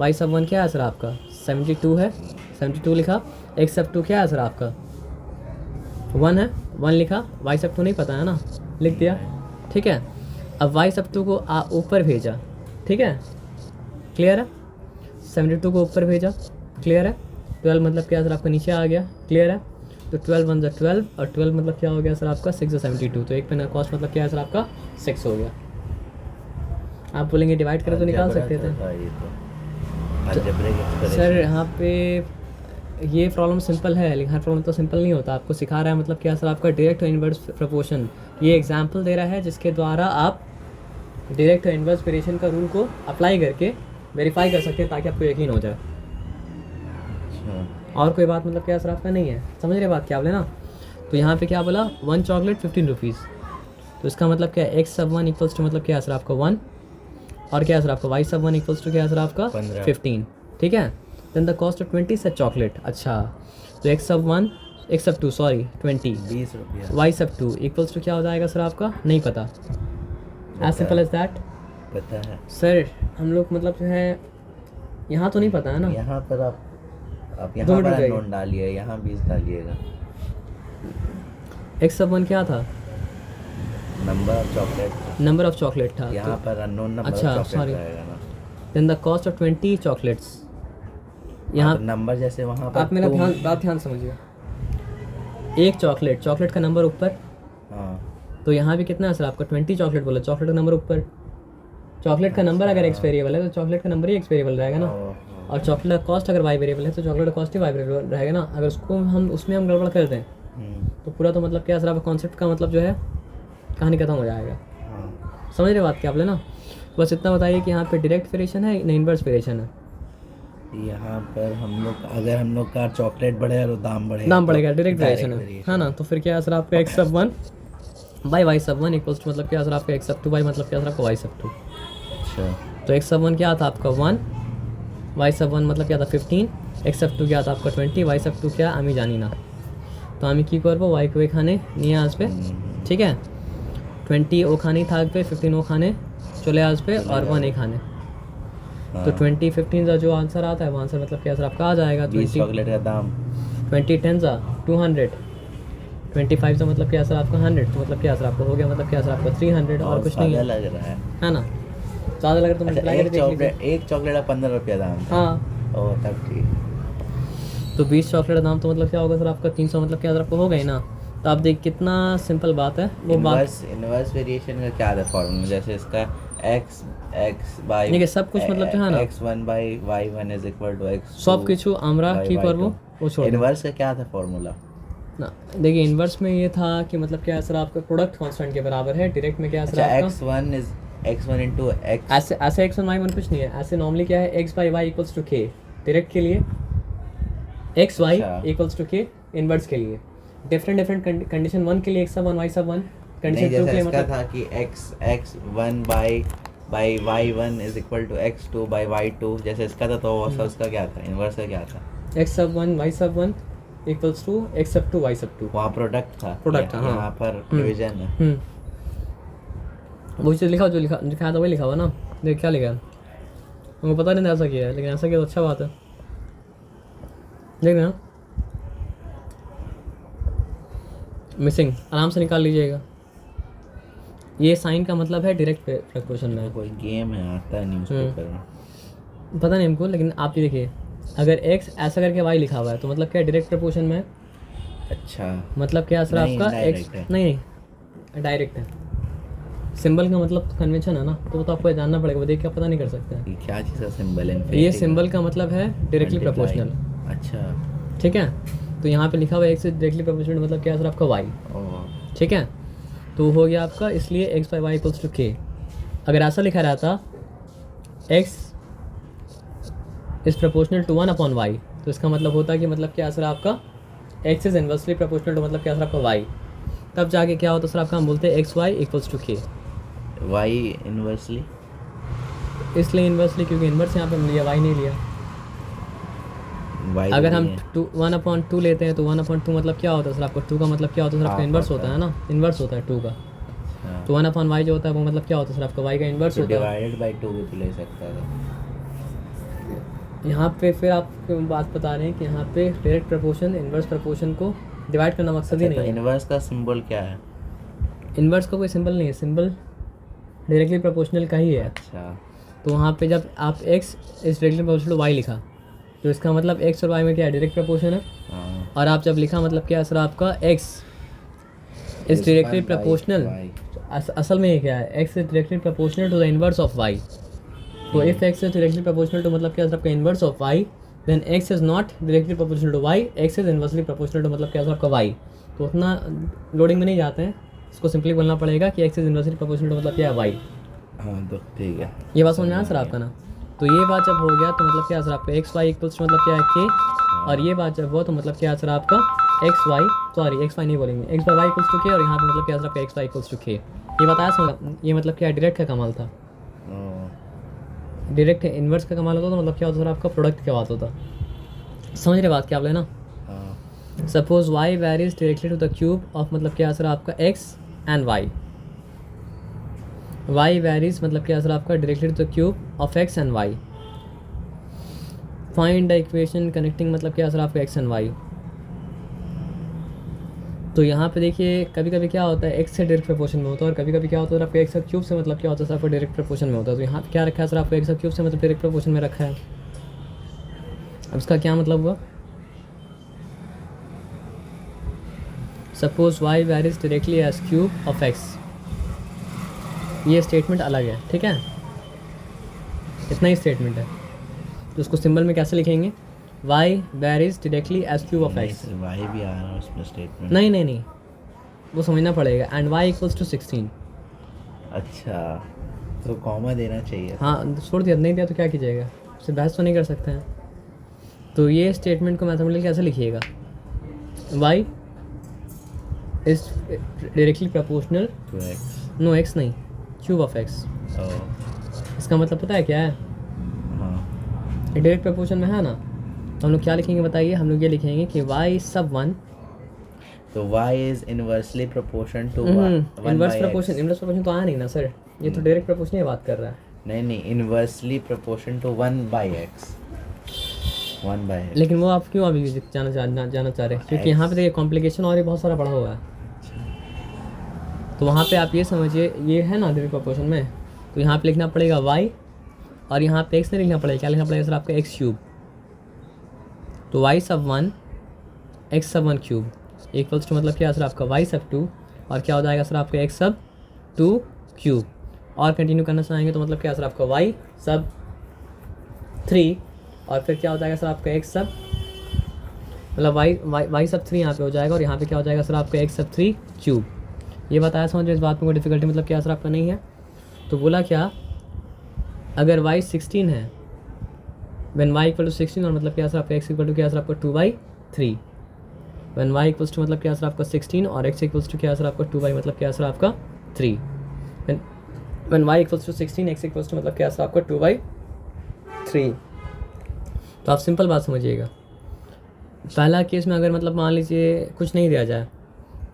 y सब 1 क्या है सर आपका 72 है, 72 लिखा। x सब 2 क्या है सर आपका 1 है, 1 लिखा। y सब 2 नहीं पता है ना, लिख दिया। ठीक है, अब y सब 2 को ऊपर भेजा। ठीक है, क्लियर है। 72 को ऊपर भेजा, क्लियर है। 12 मतलब क्या सर आपका नीचे आ गया, क्लियर है। तो 12 1 12 और 12 मतलब क्या हो गया सर आपका 6 72। तो एक पेन का कॉस्ट मतलब क्या है सर आपका 6 हो गया। आप बोलेंगे डिवाइड करें तो निकाल सकते थे सर। यहाँ पे ये प्रॉब्लम सिंपल है, लेकिन हर प्रॉब्लम तो सिंपल नहीं होता। आपको सिखा रहा है मतलब क्या सर आपका डायरेक्ट और इनवर्स प्रपोर्शन। ये एग्जांपल दे रहा है जिसके द्वारा आप डायरेक्ट और इनवर्स वेरिएशन का रूल को अप्लाई करके वेरीफाई कर सकते हैं ताकि आपको यकीन हो जाए। और कोई बात मतलब क्या सर आपका नहीं है, समझ रहे बात क्या बोले ना। तो यहाँ पे क्या बोला 1 चॉकलेट 15 रुपीज़। तो इसका मतलब क्या है x सब 1 इक्वल्स टू मतलब क्या है सर आपका 1 और क्या है सर आपका y सब 1 इक्वल्स टू क्या है सर आपका 15। ठीक है, देन द कॉस्ट ऑफ 20 से चॉकलेट। अच्छा तो x सब 1 x सब 2 सॉरी 20 20 रुपया y सब 2 इक्वल्स टू क्या हो जाएगा सर आपका नहीं पता, एज सिंपल एज दैट। पता है सर हम लोग मतलब जो है यहाँ तो नहीं पता है ना। यहाँ पर आप दो यहाँ मिनट पर रुकिए। अननोन डालिए, यहाँ 20 डालिएगा। एक्स सब वन क्या था? Number of chocolate, number of chocolate था। यहाँ पर अननोन नंबर अच्छा, ऑफ चॉकलेट sorry. रहेगा ना। Then the cost of 20 chocolates. यहाँ यहाँ नंबर जैसे वहाँ पर आप मेरा two- बात ध्यान समझिए। एक चॉकलेट का नंबर ऊपर, हाँ तो यहाँ भी कितना है सर आपका? 20 चॉकलेट बोला, चॉकलेट का नंबर ऊपर। चॉकलेट का नंबर अगर एक्स वेरिएबल है तो चॉकलेट का नंबर ही एक्स वेरिएबल रहेगा ना। ओह, और चॉकलेट का कॉस्ट अगर वाई वेरिएबल है तो चॉकलेट का कॉस्ट ही वाई वेरिएबल रहेगा ना। अगर उसको हम उसमें हम गड़बड़ कर दें तो पूरा तो मतलब क्या सर आपका कॉन्सेप्ट का मतलब जो है कहानी खत्म हो जाएगा। हाँ। समझ रहे बात क्या आप लेना। बस इतना बताइए कि यहाँ पे डायरेक्ट वेरिएशन है ना इनवर्स वेरिएशन है? यहाँ पर हम लोग का चॉकलेट बढ़ेगा तो दाम बढ़ेगा, दाम तो बढ़ेगा, डायरेक्ट वेरिएशन variation। है ना। तो फिर क्या सर आपका x sub one by Y sub one equals to मतलब क्या सर आपका एक्स सब टू बाई मतलब क्या सर आपका वाई सब टू। अच्छा, तो एक्स सब वन क्या था आपका 1, वाई सब वन मतलब क्या था 15, एक्स सब टू क्या था आपका 20, वाई सब टू क्या আমি জানি না। তো আমি কি করব y কে এখানে নিয়ে আসবে, ঠিক है 20 ওখানেই থাকবে, 15 ওখানে চলে আসবে और 1 এখানে। तो 20 15 का जो आंसर आता है वो आंसर मतलब क्या सर आपका आ जाएगा 20 चॉकलेट का दाम 20 10 का 200, 25 का मतलब क्या सर आपका 100, तो मतलब क्या सर आपका हो गया मतलब क्या सर आपका 300 और कुछ नहीं ज़्यादा है, लग रहा है ना। ज़्यादा लग रहा तो अच्छा, मल्टीप्लाई करके देख लीजिए। एक चॉकलेट का 15 रुपया दाम था। हाँ, ओह तब ठीक। तो 20 चॉकलेट का दाम तो मतलब क्या होगा सर आपका 300 मतलब क्या सर आपको हो गई ना। तो आप देख कितना सिंपल बात है वो बात। इनवर्स वेरिएशन का क्या था फॉर्मूला? जैसे इसका x बाई देखिए सब कुछ मतलब जो है ना x1 by y1 is equal to x2 সব কিছু আমরা by কি করব y2। वो छोड़ दें। इनवर्स का क्या था फॉर्मूला? ना देखिए इन्वर्स में ये था कि मतलब क्या है सर आपका प्रोडक्ट कांस्टेंट के बराबर है, डायरेक्ट में क्या है सर अच्छा, आपका x1 इंटू x ऐसे एक्स वन वाई वन कुछ नहीं है। ऐसे नॉर्मली क्या है x by y equals to k, direct के लिए एक्स वाई अच्छा। इक्वल्स टू के, इन्वर्स के लिए डिफरेंट कंडीशन 1 के लिए x sub one y sub one, नहीं, कंडीशन 2 जैसे के लिए इसका मतलब था कि x1 by y1 is equal to x2 by y2, जैसे इसका था तो उसका क्या था? इनवर्स का क्या था? X sub one y sub one equals to x सब टू वाई सब टू। वहाँ प्रोडक्ट था, Product था, हाँ। यहाँ पर डिवीजन है। वही चीज़ लिखा जो लिखा था वही लिखा हुआ ना। देख क्या लिखा है, हमको पता नहीं था ऐसा किया है, लेकिन ऐसा किया तो अच्छा बात है। देख रहे हैं मिसिंग, आराम से निकाल लीजिएगा। ये साइन का मतलब है डायरेक्ट प्रपोर्शन में। कोई गेम है, आता है न्यूज़पेपर में। पता नहीं हमको, लेकिन आप ये देखिए अगर x ऐसा करके y लिखा हुआ है तो मतलब क्या डायरेक्ट प्रपोर्शन में है। अच्छा, मतलब क्या सर नहीं, आपका direct x है। नहीं डायरेक्ट है। सिंबल का मतलब कन्वेंशन है ना, तो वो तो आपको जानना पड़ेगा, वो देख के आप पता नहीं कर सकते हैं। ये क्या चीज़ का सिंबल है? ये सिंबल का मतलब है डायरेक्टली प्रोपोर्शनल, अच्छा, ठीक है। तो यहाँ पे लिखा हुआ है x से डायरेक्टली प्रोपोर्शनल मतलब क्या है सर आपका y, ओह ठीक है। तो हो गया आपका, इसलिए x by y equals to k. अगर ऐसा लिखा रहता x is proportional to 1 upon y, तो इसका मतलब होता कि मतलब क्या सर आपका x is inversely proportional to मतलब क्या सर आपका y। तब जाके क्या होता सर आपका, हम बोलते हैं एक्स वाई इक्वल्स टू के। y इनवर्सली, इसलिए इन्वर्सली क्योंकि इन्वर्स यहाँ पे लिया, y नहीं लिया। y अगर हम नहीं है। 1 अपॉन 2 लेते हैं तो 1 अपॉन 2 मतलब क्या होता है सर आपका, 2 का मतलब क्या होता है सर आपका Half इन्वर्स होता होता है ना, इन्वर्स होता है 2 का। हाँ, तो 1 अपॉन वाई जो होता है वो मतलब क्या होता है सर आपका y का इन्वर्स तो होता है। डिवाइडेड बाई 2 भी तो ले सकता था। यहाँ पे फिर आपको बात बता रहे हैं कि यहाँ पे डायरेक्ट प्रपोर्शन इन्वर्स प्रपोर्शन को डिवाइड करना मकसद ही अच्छा, तो नहीं है। इनवर्स का सिंबल क्या है? इन्वर्स का कोई सिंबल नहीं है, सिंबल डायरेक्टली प्रोपोर्शनल का ही है। अच्छा, तो वहाँ पे जब आप x is directly proportional to y लिखा तो इसका मतलब x और y में क्या है, डायरेक्ट प्रपोर्शन है। हाँ, और आप जब लिखा मतलब क्या है सर आपका x इज डायरेक्टली प्रोपोर्शनल, असल में ये क्या है, x is directly proportional to the inverse of y। तो if x is directly proportional to मतलब क्या है सर आपका inverse of y, then x is not directly proportional to y, x is inversely proportional to मतलब क्या है sir आपका y। तो उतना लोडिंग में नहीं जाते हैं, इसको सिंपली बोलना पड़ेगा कि x is inversely proportional to मतलब क्या है y। हाँ तो ठीक है। ये बात समझ में आया सर आपका ना। तो ये बात जब हो गया तो मतलब क्या है सर आपका एक्स वाई इक्वल्स मतलब क्या है के, और ये बात जब हुआ तो मतलब क्या है सर आपका एक्स वाई नहीं बोलेंगे, x by y equals to k, और यहाँ पे मतलब क्या है सर आपका एक्स वाई इक्वल्स टू के। ये बताया समझ, ये मतलब क्या है डायरेक्ट का कमाल था। डायरेक्ट इन्वर्स का कमाल होता तो मतलब क्या होता सर आपका प्रोडक्ट क्या बात होता। समझ रहे बात क्या आप लेना। हाँ, suppose y varies directly to the cube of मतलब क्या है सर आपका x and y. Y varies मतलब क्या सर आपका directly to the cube of x and y. Find the equation connecting मतलब क्या सर आपका एक्स एंड वाई। तो यहाँ पे देखिए कभी कभी क्या होता है एक्स से डायरेक्ट प्रपोर्शन में होता है और कभी कभी क्या होता है आपका एक्स क्यूब से मतलब क्या होता है सर आपका डायरेक्ट प्रपोर्शन में होता है। तो यहाँ पे क्या रखा है सर आपको एक्स क्यूब से मतलब डायरेक्ट प्रपोर्शन में रखा है। अब इसका क्या मतलब हुआ, suppose y varies directly as cube of x, ये स्टेटमेंट अलग है, ठीक है, इतना ही स्टेटमेंट है। तो उसको सिंबल में कैसे लिखेंगे, y varies directly as cube of x. Y भी आ रहा है उसमें स्टेटमेंट। नहीं वो समझना पड़ेगा। And y equals to 16। अच्छा तो कॉमा देना चाहिए। हाँ छोड़ दिया, नहीं दिया तो क्या कीजिएगा, उससे बहस तो नहीं कर सकते हैं। तो ये स्टेटमेंट को मैथमेटिकली कैसे लिखिएगा, y is directly proportional to x, no x नहीं, क्यूब ऑफ एक्स। इसका मतलब पता है क्या है, हाँ डायरेक्ट प्रोपोर्शन में है ना, तो हम लोग क्या लिखेंगे बताइए, हम लोग ये लिखेंगे कि वाई सब वन, तो y is inversely proportion to inverse proportion तो आया नहीं ना सर, ये तो डायरेक्ट प्रोपोर्शन की बात कर रहा है। नहीं inversely proportion to 1 by x, 1 by x। लेकिन वो आप क्यों अभी जाना चाह रहे हैं, क्योंकि यहाँ पे देखिए कॉम्प्लिकेशन और भी बहुत सारा पड़ा हुआ है। तो वहाँ पे आप ये समझिए, ये है ना डायरेक्ट प्रोपोर्शन में, तो यहाँ पे लिखना पड़ेगा y और यहाँ पे x नहीं लिखना पड़ेगा, क्या लिखना पड़ेगा सर आपका x क्यूब। तो y सब 1 x सब 1 क्यूब इक्वल्स टू मतलब क्या सर आपका y सब 2 और क्या हो जाएगा सर आपका x सब 2 क्यूब। और कंटिन्यू करना चाहेंगे तो मतलब क्या सर आपका y सब 3 और फिर क्या हो जाएगा सर आपका x सब मतलब y सब 3 यहाँ पे हो जाएगा और यहाँ पे क्या हो जाएगा सर आपका x सब 3 क्यूब। ये बताया समझ, इस बात में कोई डिफिकल्टी मतलब क्या सर आपका नहीं है। तो बोला क्या, अगर y 16 है, when y इक्वल टू 16 और मतलब क्या सर आपका x इक्वल टू क्या सर आपका 2/3, when y इक्वल्स टू मतलब क्या सर आपका 16 और x इक्वल्स टू क्या सर आपका 2 मतलब क्या सर आपका 3, when y equals to 16 x equals to मतलब क्या सर आपका 2/3। तो आप सिंपल बात समझिएगा, पहला केस में अगर मतलब मान लीजिए कुछ नहीं दिया जाए,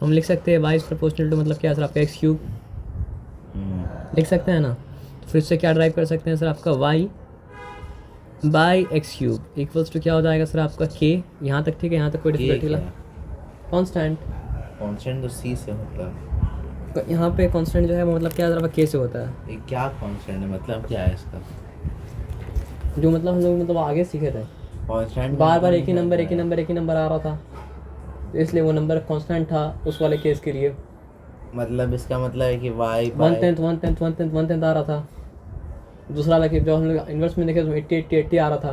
हम लिख सकते हैं y इज प्रोपोर्शनल टू मतलब क्या सर आपका x क्यूब, लिख सकते हैं ना। तो फिर से क्या ड्राइव कर सकते हैं सर आपका y by x cube equals to क्या हो जाएगा सर आपका k, यहाँ तक ठीक है, यहाँ तक कोई डिफिकल्टी नहीं। कांस्टेंट तो c से होता है, यहाँ पे कांस्टेंट जो है वो मतलब क्या सर आपका k से होता है। ये क्या कांस्टेंट है, मतलब क्या है इसका, जो मतलब हम लोग मतलब आगे सीखे थे, कांस्टेंट बार बार एक ही नंबर आ रहा था, तो इसलिए वो नंबर कांस्टेंट था उस वाले केस के लिए। मतलब इसका मतलब है कि y 1/10 आ रहा था। दूसरा वाला जो हम लोग इन्वर्स में देखे तो 80 आ रहा था,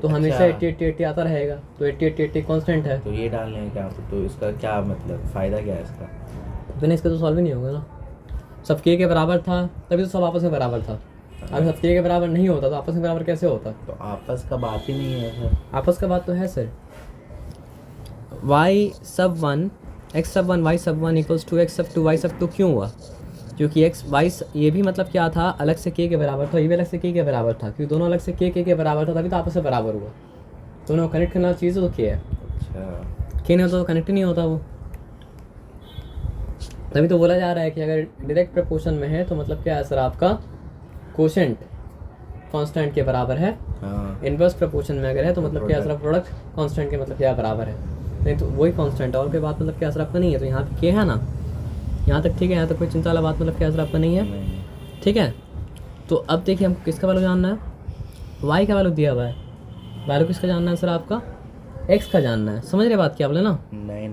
तो हमेशा 80 आता रहेगा, तो 80 कांस्टेंट है। तो ये डालने हैं क्या, तो इसका क्या मतलब फ़ायदा क्या है इसका, बिना इसका तो सॉल्व ही नहीं होगा ना। सब k के बराबर था तभी तो सब आपस में बराबर था, अगर सब k के बराबर नहीं होता तो आपस में बराबर कैसे होता। तो आपस का बात ही नहीं है सर, आपस का बात तो है सर। y सब 1 x सब 1 y सब 1 equals to x sub 2 y सब 2 क्यों हुआ, क्योंकि x y ये भी मतलब क्या था, अलग से k के बराबर था, ये भी अलग से k के बराबर था, क्योंकि दोनों अलग से k के बराबर था तभी तो आपस में बराबर हुआ। दोनों को कनेक्ट करना चीज़ तो k है, अच्छा k नहीं होता तो कनेक्ट ही नहीं होता वो। तभी तो बोला जा रहा है कि अगर डायरेक्ट प्रपोर्शन में है तो मतलब क्या है सर आपका कोशेंट कांस्टेंट के बराबर है, इनवर्स प्रपोर्शन में अगर है तो मतलब क्या सर प्रोडक्ट कांस्टेंट के मतलब क्या बराबर है, नहीं तो वही कांस्टेंट है और कोई बात मतलब क्या सर आपका नहीं है। तो यहाँ पे k है ना, यहाँ तक ठीक है, यहाँ तक कोई चिंता वाला बात मतलब क्या सर आपका नहीं है, ठीक है। तो अब देखिए हमको किसका वैल्यू जानना है, y का वैल्यू दिया हुआ है, वैल्यू किसका जानना है सर आपका x का जानना है। समझ रहे बात क्या बोले ना, नहीं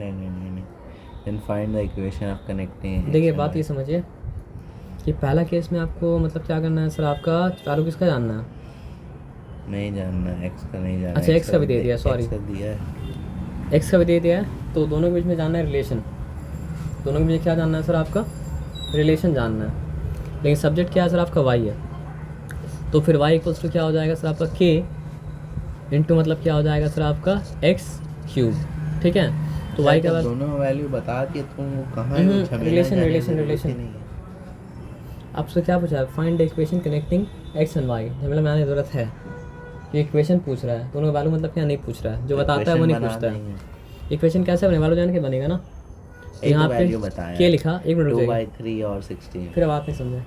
then find the equation of connecting। देखिए बात ये समझिए कि पहला केस में आपको मतलब क्या करना है सर, आपका वैल्यू किसका जानना है, नहीं जानना, x का नहीं जानना। अच्छा x का भी दे दिया, सॉरी x का दिया है, x का भी दे दिया है, तो दोनों के बीच में जानना है रिलेशन, दोनों के बीच क्या जानना है सर आपका रिलेशन जानना है। लेकिन सब्जेक्ट क्या है सर आपका y है, तो फिर y इक्वल्स टू क्या हो जाएगा सर आपका k इंटू मतलब क्या हो जाएगा सर आपका x क्यूब, ठीक है। तो y का दोनों वैल्यू बता के तुम वो कहाँ रिलेशन आपसे क्या पूछा है, find the equation connecting x and y, झमेला में आने की जरूरत है कि इक्वेशन पूछ रहा है, दोनों वैल्यू मतलब क्या नहीं पूछ रहा है, जो बताता है वो नहीं पूछता है। इक्वेशन कैसे बने, वैल्यू जान के बनेगा ना। यहाँ पे k लिखा, एक मिनट 2/3 और 16, फिर बात नहीं समझे,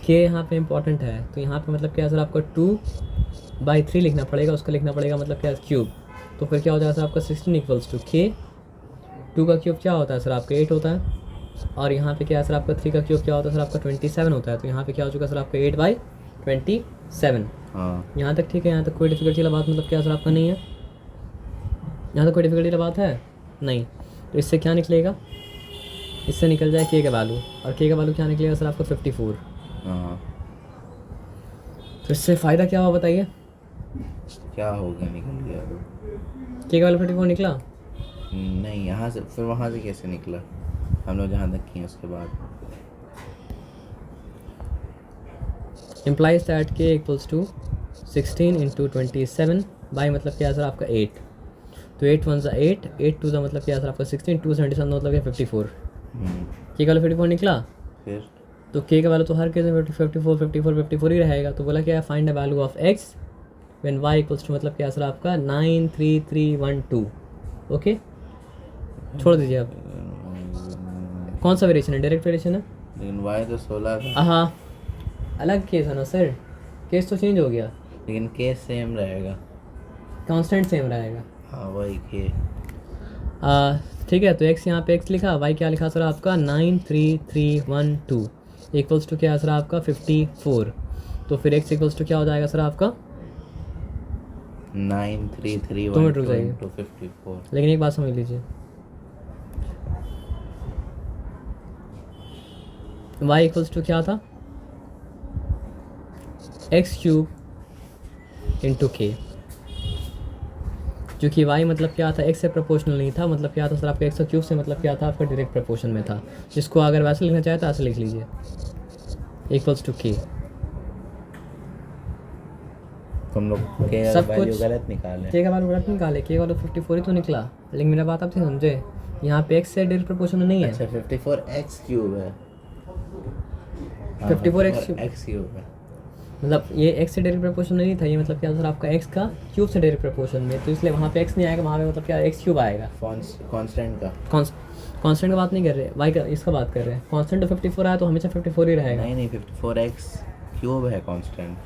k यहाँ पे इम्पोर्टेंट है, तो यहाँ पे मतलब क्या सर आपका 2 बाई 3 लिखना पड़ेगा, उसका लिखना पड़ेगा मतलब क्या क्यूब। तो फिर क्या हो जाएगा सर आपका 16 इक्वल्स टू के। 2 का क्यूब क्या होता है सर आपका 8 होता है, और यहाँ पे क्या है सर आपका 3 का क्यूब क्या होता है सर आपका 27 होता है। तो यहाँ पे क्या हो चुका है सर आपका 8/27। हाँ यहाँ तक ठीक है, यहाँ तक कोई डिफिकल्टी वाला बात मतलब क्या सर आपका नहीं है, यहाँ तक कोई डिफिकल्टी वाला बात है नहीं। तो इससे क्या निकलेगा, इससे निकल जाए के का वैल्यू, और के का वैल्यू क्या निकलेगा सर आपका 54। हाँ तो इससे फ़ायदा क्या हुआ बताइए, क्या हो गया, निकल गया। के का वैल्यू 54 निकला। नहीं, यहाँ से फिर वहाँ से कैसे निकला, हम लोग जहाँ तक किए उसके बाद। इम्प्लाइज दैट के इक्वल्स टू 16 इंटू 27 बाई मतलब क्या है सर आपका 8। तो 8 1 ज़ा 8, 8 2 ज़ा मतलब क्या है सर आपका 16, 2 77 मतलब क्या 54। के का वैल्यू 54 निकला। फिर तो के का वैल्यू तो हर केस में 54 ही रहेगा। तो बोला क्या है find the value of x when y equals to मतलब क्या है सर आपका 9 3 3 1 2। ओके, छोड़ दीजिए आप। कौन सा वेरिएशन है, डायरेक्ट वेरिएशन है। लेकिन वाई तो 16 था। हाँ, अलग केस है ना सर, केस तो चेंज हो गया, लेकिन केस सेम रहेगा। कांस्टेंट सेम रहेगा। हाँ वही के। ठीक है, तो एक्स यहाँ पे एक्स लिखा, वाई क्या लिखा सर आपका 9 3 3 1 2 इक्वल्स टू क्या है सर आपका 54। तो फिर एक्स इक्वल्स टू क्या हो जाएगा सर आपका 9 3 3 तो 1 मिनट रुक 2 जाइए। into 54। लेकिन एक बात समझ लीजिए, y इक्वल्स टू क्या था एक्स क्यूब इंटू के, जो कि y मतलब क्या था एक्स से प्रोपोर्शनल नहीं था, मतलब क्या था सर आपका एक्स का क्यूब से मतलब क्या था आपका डायरेक्ट प्रोपोर्शन में था। जिसको अगर वैसे लिखना चाहे तो ऐसे लिख लीजिए इक्वल्स टू के। तुम लोग के सब वैल्यू कुछ गलत निकाले। के का वैल्यू गलत निकाले, के का वैल्यू 54 ही तो निकला। लेकिन मेरा बात आप समझे, यहाँ पे एक्स से डायरेक्ट प्रोपोर्शन नहीं है। अच्छा 54 x क्यूब है। 54 x x क्यूब है। मतलब ये एक्स से डायरेक्ट प्रोपोर्शन नहीं था, ये मतलब क्या सर आपका एक्स का क्यूब से डायरेक्ट प्रोपोर्शन में, तो इसलिए वहाँ पे एक्स नहीं आएगा, वहाँ पे मतलब क्या एक्स क्यूब आएगा। कांस्टेंट का कांस्टेंट का बात नहीं कर रहे, वाई का इसका बात कर रहे हैं। कांस्टेंट तो 54 आया तो हमेशा 54 ही रहेगा। नहीं 54 x क्यूब है constant.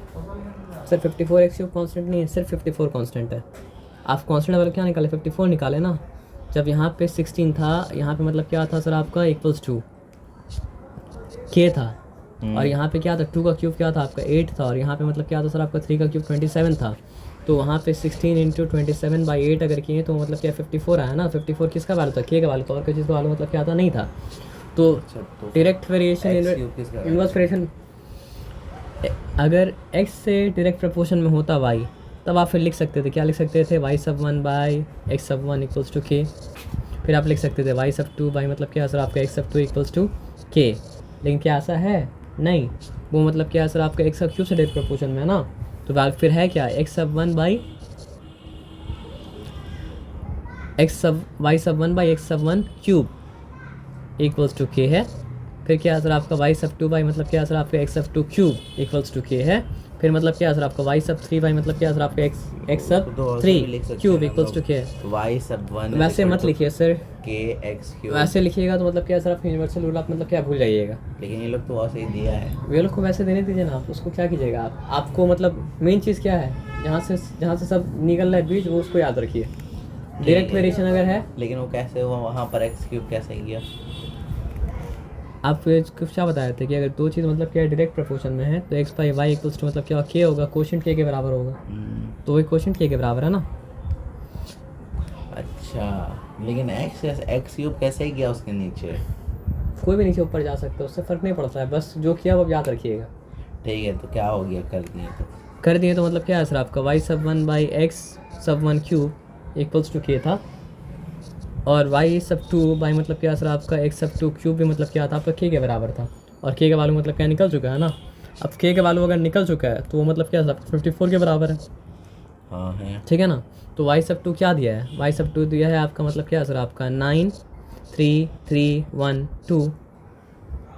Sir 54 x cube constant नहीं है, सिर्फ 54 कांस्टेंट है। आप कांस्टेंट वाला क्या निकाले 54 निकाले ना। जब यहाँ पे 16 था, यहाँ पे मतलब क्या था सर आपका इक्वल्स टू के था, और यहाँ पे क्या था 2 का क्यूब क्या था आपका 8 था, और यहाँ पे मतलब क्या था सर आपका 3 का क्यूब 27 था। तो वहाँ पे 16 इंटू 27/8 अगर किए तो मतलब क्या 54 आया ना। 54 किसका वैल्यू था, के का वैल्यू था, और किसी का वैल्यू मतलब क्या था नहीं था। तो डायरेक्ट वेरिएशन इनवर्स वेरिएशन, अगर x से डायरेक्ट प्रपोर्शन में होता y, तब आप फिर लिख सकते थे, क्या लिख सकते थे y(1/x(1) इक्वल्स टू k। फिर आप लिख सकते थे y(2) मतलब क्या सर आपका x(2) इक्वल्स टू k। लेकिन क्या ऐसा है नहीं, वो मतलब क्या सर आपका x क्यूब से डायरेक्ट प्रपोर्शन में है ना। तो फिर है क्या y(1/x(1) cube equals to k है। फिर क्या सर आपका y(2) मतलब क्या सर आपका x(2) cube equals to k है। फिर मतलब क्या सर आपका y(3) मतलब क्या सर आपका x(3) cube equals to k है। y(1) वैसे मत लिखिए सर, k x क्यूब। वैसे लिखिएगा तो मतलब क्या सर आपका यूनिवर्सल रूल आप मतलब क्या भूल जाइएगा। लेकिन ये लोग तो वैसे ही दिया है। वे लोग को वैसे देने दीजिए ना, आप उसको क्या कीजिएगा। आपको मतलब मेन चीज़ क्या है, जहाँ से सब निकल रहा है बीज, वो उसको याद रखिए। डायरेक्ट वेरिएशन अगर है, लेकिन वो कैसे हुआ वहाँ पर x क्यूब कैसे गया। आप कुछ क्या बताए थे कि अगर दो चीज़ मतलब क्या डायरेक्ट प्रोपोर्शन में है तो x/y इक्वल्स टू मतलब क्या k होगा, कोशेंट k के बराबर होगा। तो वही कोशेंट k के बराबर है ना। अच्छा, लेकिन x क्यूब कैसे गया उसके नीचे। कोई भी नीचे ऊपर जा सकता है, उससे फ़र्क नहीं पड़ता है, बस जो किया वो याद रखिएगा। ठीक है, तो क्या हो गया, कर दिए तो मतलब क्या है सर आपका y(1/x(1) cube equals to k था, और y(2) मतलब क्या सर आपका x(2) क्यूब भी मतलब क्या था आपका k के बराबर था। और k का वैल्यू मतलब क्या निकल चुका है ना। अब k का वैल्यू अगर निकल चुका है तो वो मतलब क्या सर 54 के बराबर है। हाँ है। ठीक है ना। तो y(2) क्या दिया है, y(2) दिया है आपका मतलब क्या सर आपका 9 3 3 1 2।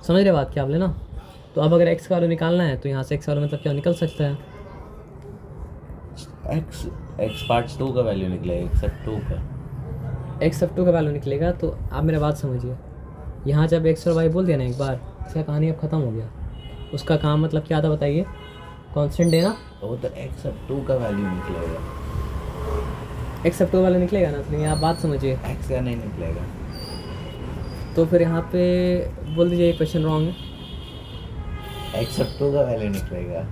समझ रहे बात क्या आप लेना। तो अब अगर x का वैल्यू निकालना है तो यहाँ से x का वैल्यू मतलब क्या निकल सकता है, x पार्ट 2 का वैल्यू निकलेगा, x(2) का x(2) का वैल्यू निकलेगा। तो आप मेरा बात समझिए, यहाँ जब x और y बोल दिया ना एक बार, इसका कहानी अब ख़त्म हो गया। उसका काम मतलब क्या था बताइए, कांस्टेंट देना, तो वो तो x अब 2 का वैल्यू निकलेगा, x सब 2 वाला निकलेगा ना, तो आप बात समझिए। x का नहीं निकलेगा। तो फिर यहाँ पे बोल दीजिए क्वेश्चन रॉन्ग है। x अब 2 का वैल्यू निकलेगा।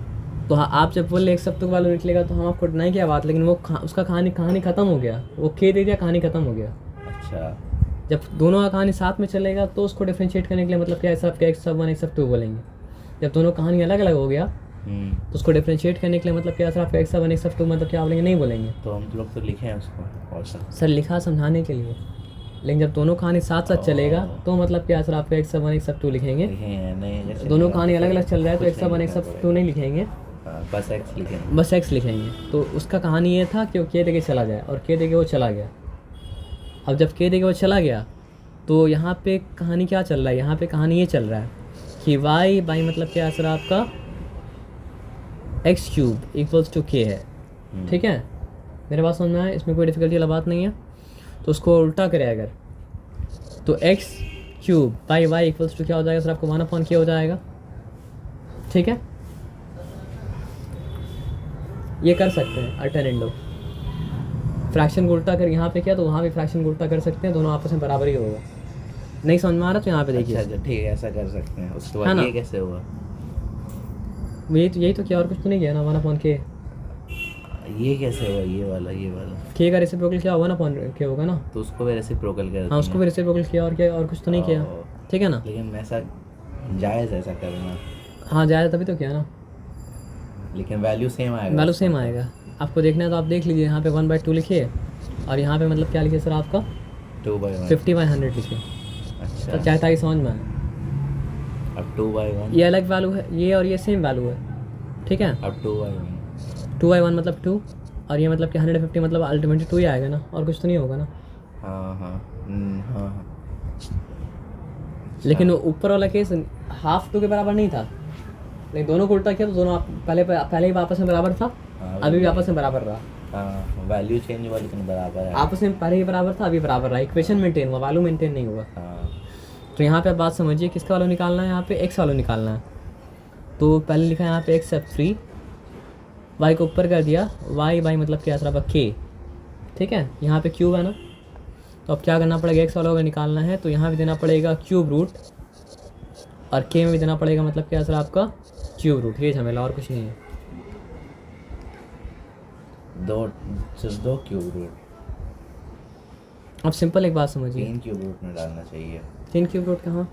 तो हाँ, आप जब बोल रहे 1 सब 2 वाला निकलेगा तो हम आपको नहीं किया बात, लेकिन वो उसका कहानी ख़त्म हो गया, वो के दे दिया, कहानी ख़त्म हो गया। अच्छा, जब दोनों का कहानी साथ में चलेगा तो उसको डिफ्रेंशिएट करने के लिए मतलब क्या है, सब क्या x सब 1 x सब 2 बोलेंगे। जब दोनों कहानी अलग अलग हो गया तो उसको डिफ्रेंशिएट करने के लिए मतलब क्या, सर आपका x सब 1 x सब 2 मतलब क्या बोलेंगे, नहीं बोलेंगे। तो हम लोग तो लिखे हैं उसको और सर लिखा समझाने के लिए, लेकिन जब दोनों कहानी साथ साथ चलेगा तो मतलब क्या, सर आपका x सब 1 x सब 2 लिखेंगे। लिखे हैं नहीं, जैसे दोनों कहानी अलग अलग चल रहा है तो x सब 1 x सब 2 नहीं लिखेंगे, बस x लिखेंगे। बस x लिखेंगे। तो उसका कहानी ये था कि वो के दे के चला जाए, और के दे के वो चला गया। अब जब के दे के वो चला गया तो यहाँ पे कहानी क्या चल रहा है, यहाँ पे कहानी ये चल रहा है कि y बाई मतलब क्या है सर आपका x cube equals to k है। ठीक है, मेरे पास समझ में आया, इसमें कोई डिफिकल्टी वाला बात नहीं है। तो उसको उल्टा करें अगर, तो x cube by y equals to क्या हो जाएगा सर आपको 1/k हो जाएगा। ठीक है, ये कर सकते हैं अल्टरनेटिव। फ्रैक्शन को उल्टा कर यहाँ पे किया तो वहाँ भी फ्रैक्शन को उल्टा कर सकते हैं, दोनों आपस में बराबर ही होगा। नहीं समझ में आ रहा तो यहाँ पे देखिए। अच्छा ठीक है, ऐसा कर सकते हैं। उसके है बाद ना? ये कैसे हुआ? यही तो किया, और कुछ तो नहीं किया ना। 1/k, ये कैसे हुआ? ये वाला k का रेसिप्रोकल क्या होगा ना, 1/k होगा ना। तो उसको भी रेसिप्रोकल कर हाँ, उसको भी रेसिप्रोकल किया, और क्या, और कुछ तो नहीं किया। ठीक है ना? लेकिन ऐसा जायज़ ऐसा करना, हाँ जाए तभी तो किया ना, लेकिन वैल्यू सेम आएगा। वैल्यू सेम आएगा। आपको देखना है तो आप देख लीजिए, यहाँ पे 1/2 लिखिए, और यहाँ पे मतलब क्या लिखिए सर आपका 2/1। 50/100 लिखिए। अच्छा, तो चाहे ताकि समझ में आए। अब 2/1, ये अलग वैल्यू है, ये और ये सेम वैल्यू है। ठीक है, अब 2/1। 2/1 मतलब 2, और ये मतलब कि 150 मतलब अल्टीमेटली 2 ही आएगा ना, और कुछ तो नहीं होगा ना। हाँ हाँ हाँ। लेकिन वो ऊपर वाला केस हाफ 2 के बराबर नहीं था, लेकिन दोनों को उल्टा किया तो दोनों पहले ही आपस में बराबर था, अभी भी आपस में बराबर रहा। हाँ, वैल्यू चेंज हुआ लेकिन बराबर है। आपस में पहले ही बराबर था, अभी बराबर रहा। इक्वेशन मेंटेन हुआ, वैल्यू मेंटेन नहीं हुआ। हाँ, तो यहाँ पे आप बात समझिए, किसका वैल्यू निकालना है, यहाँ पे x वैल्यू निकालना है। तो पहले लिखा है यहाँ पे x सब 3, y को ऊपर कर दिया, y बाई मतलब क्या था k। ठीक है, यहाँ पे क्यूब है ना, तो अब क्या करना पड़ेगा, x वाला निकालना है तो यहाँ भी देना पड़ेगा क्यूब रूट, और k में भी देना पड़ेगा मतलब क्या सर आपका क्यूब रूट। ये झमेला, और कुछ नहीं है। दो क्यूब रूट, अब सिंपल एक बात समझिए, 3 क्यूब रूट में डालना चाहिए। 3 क्यूब रूट कहाँ,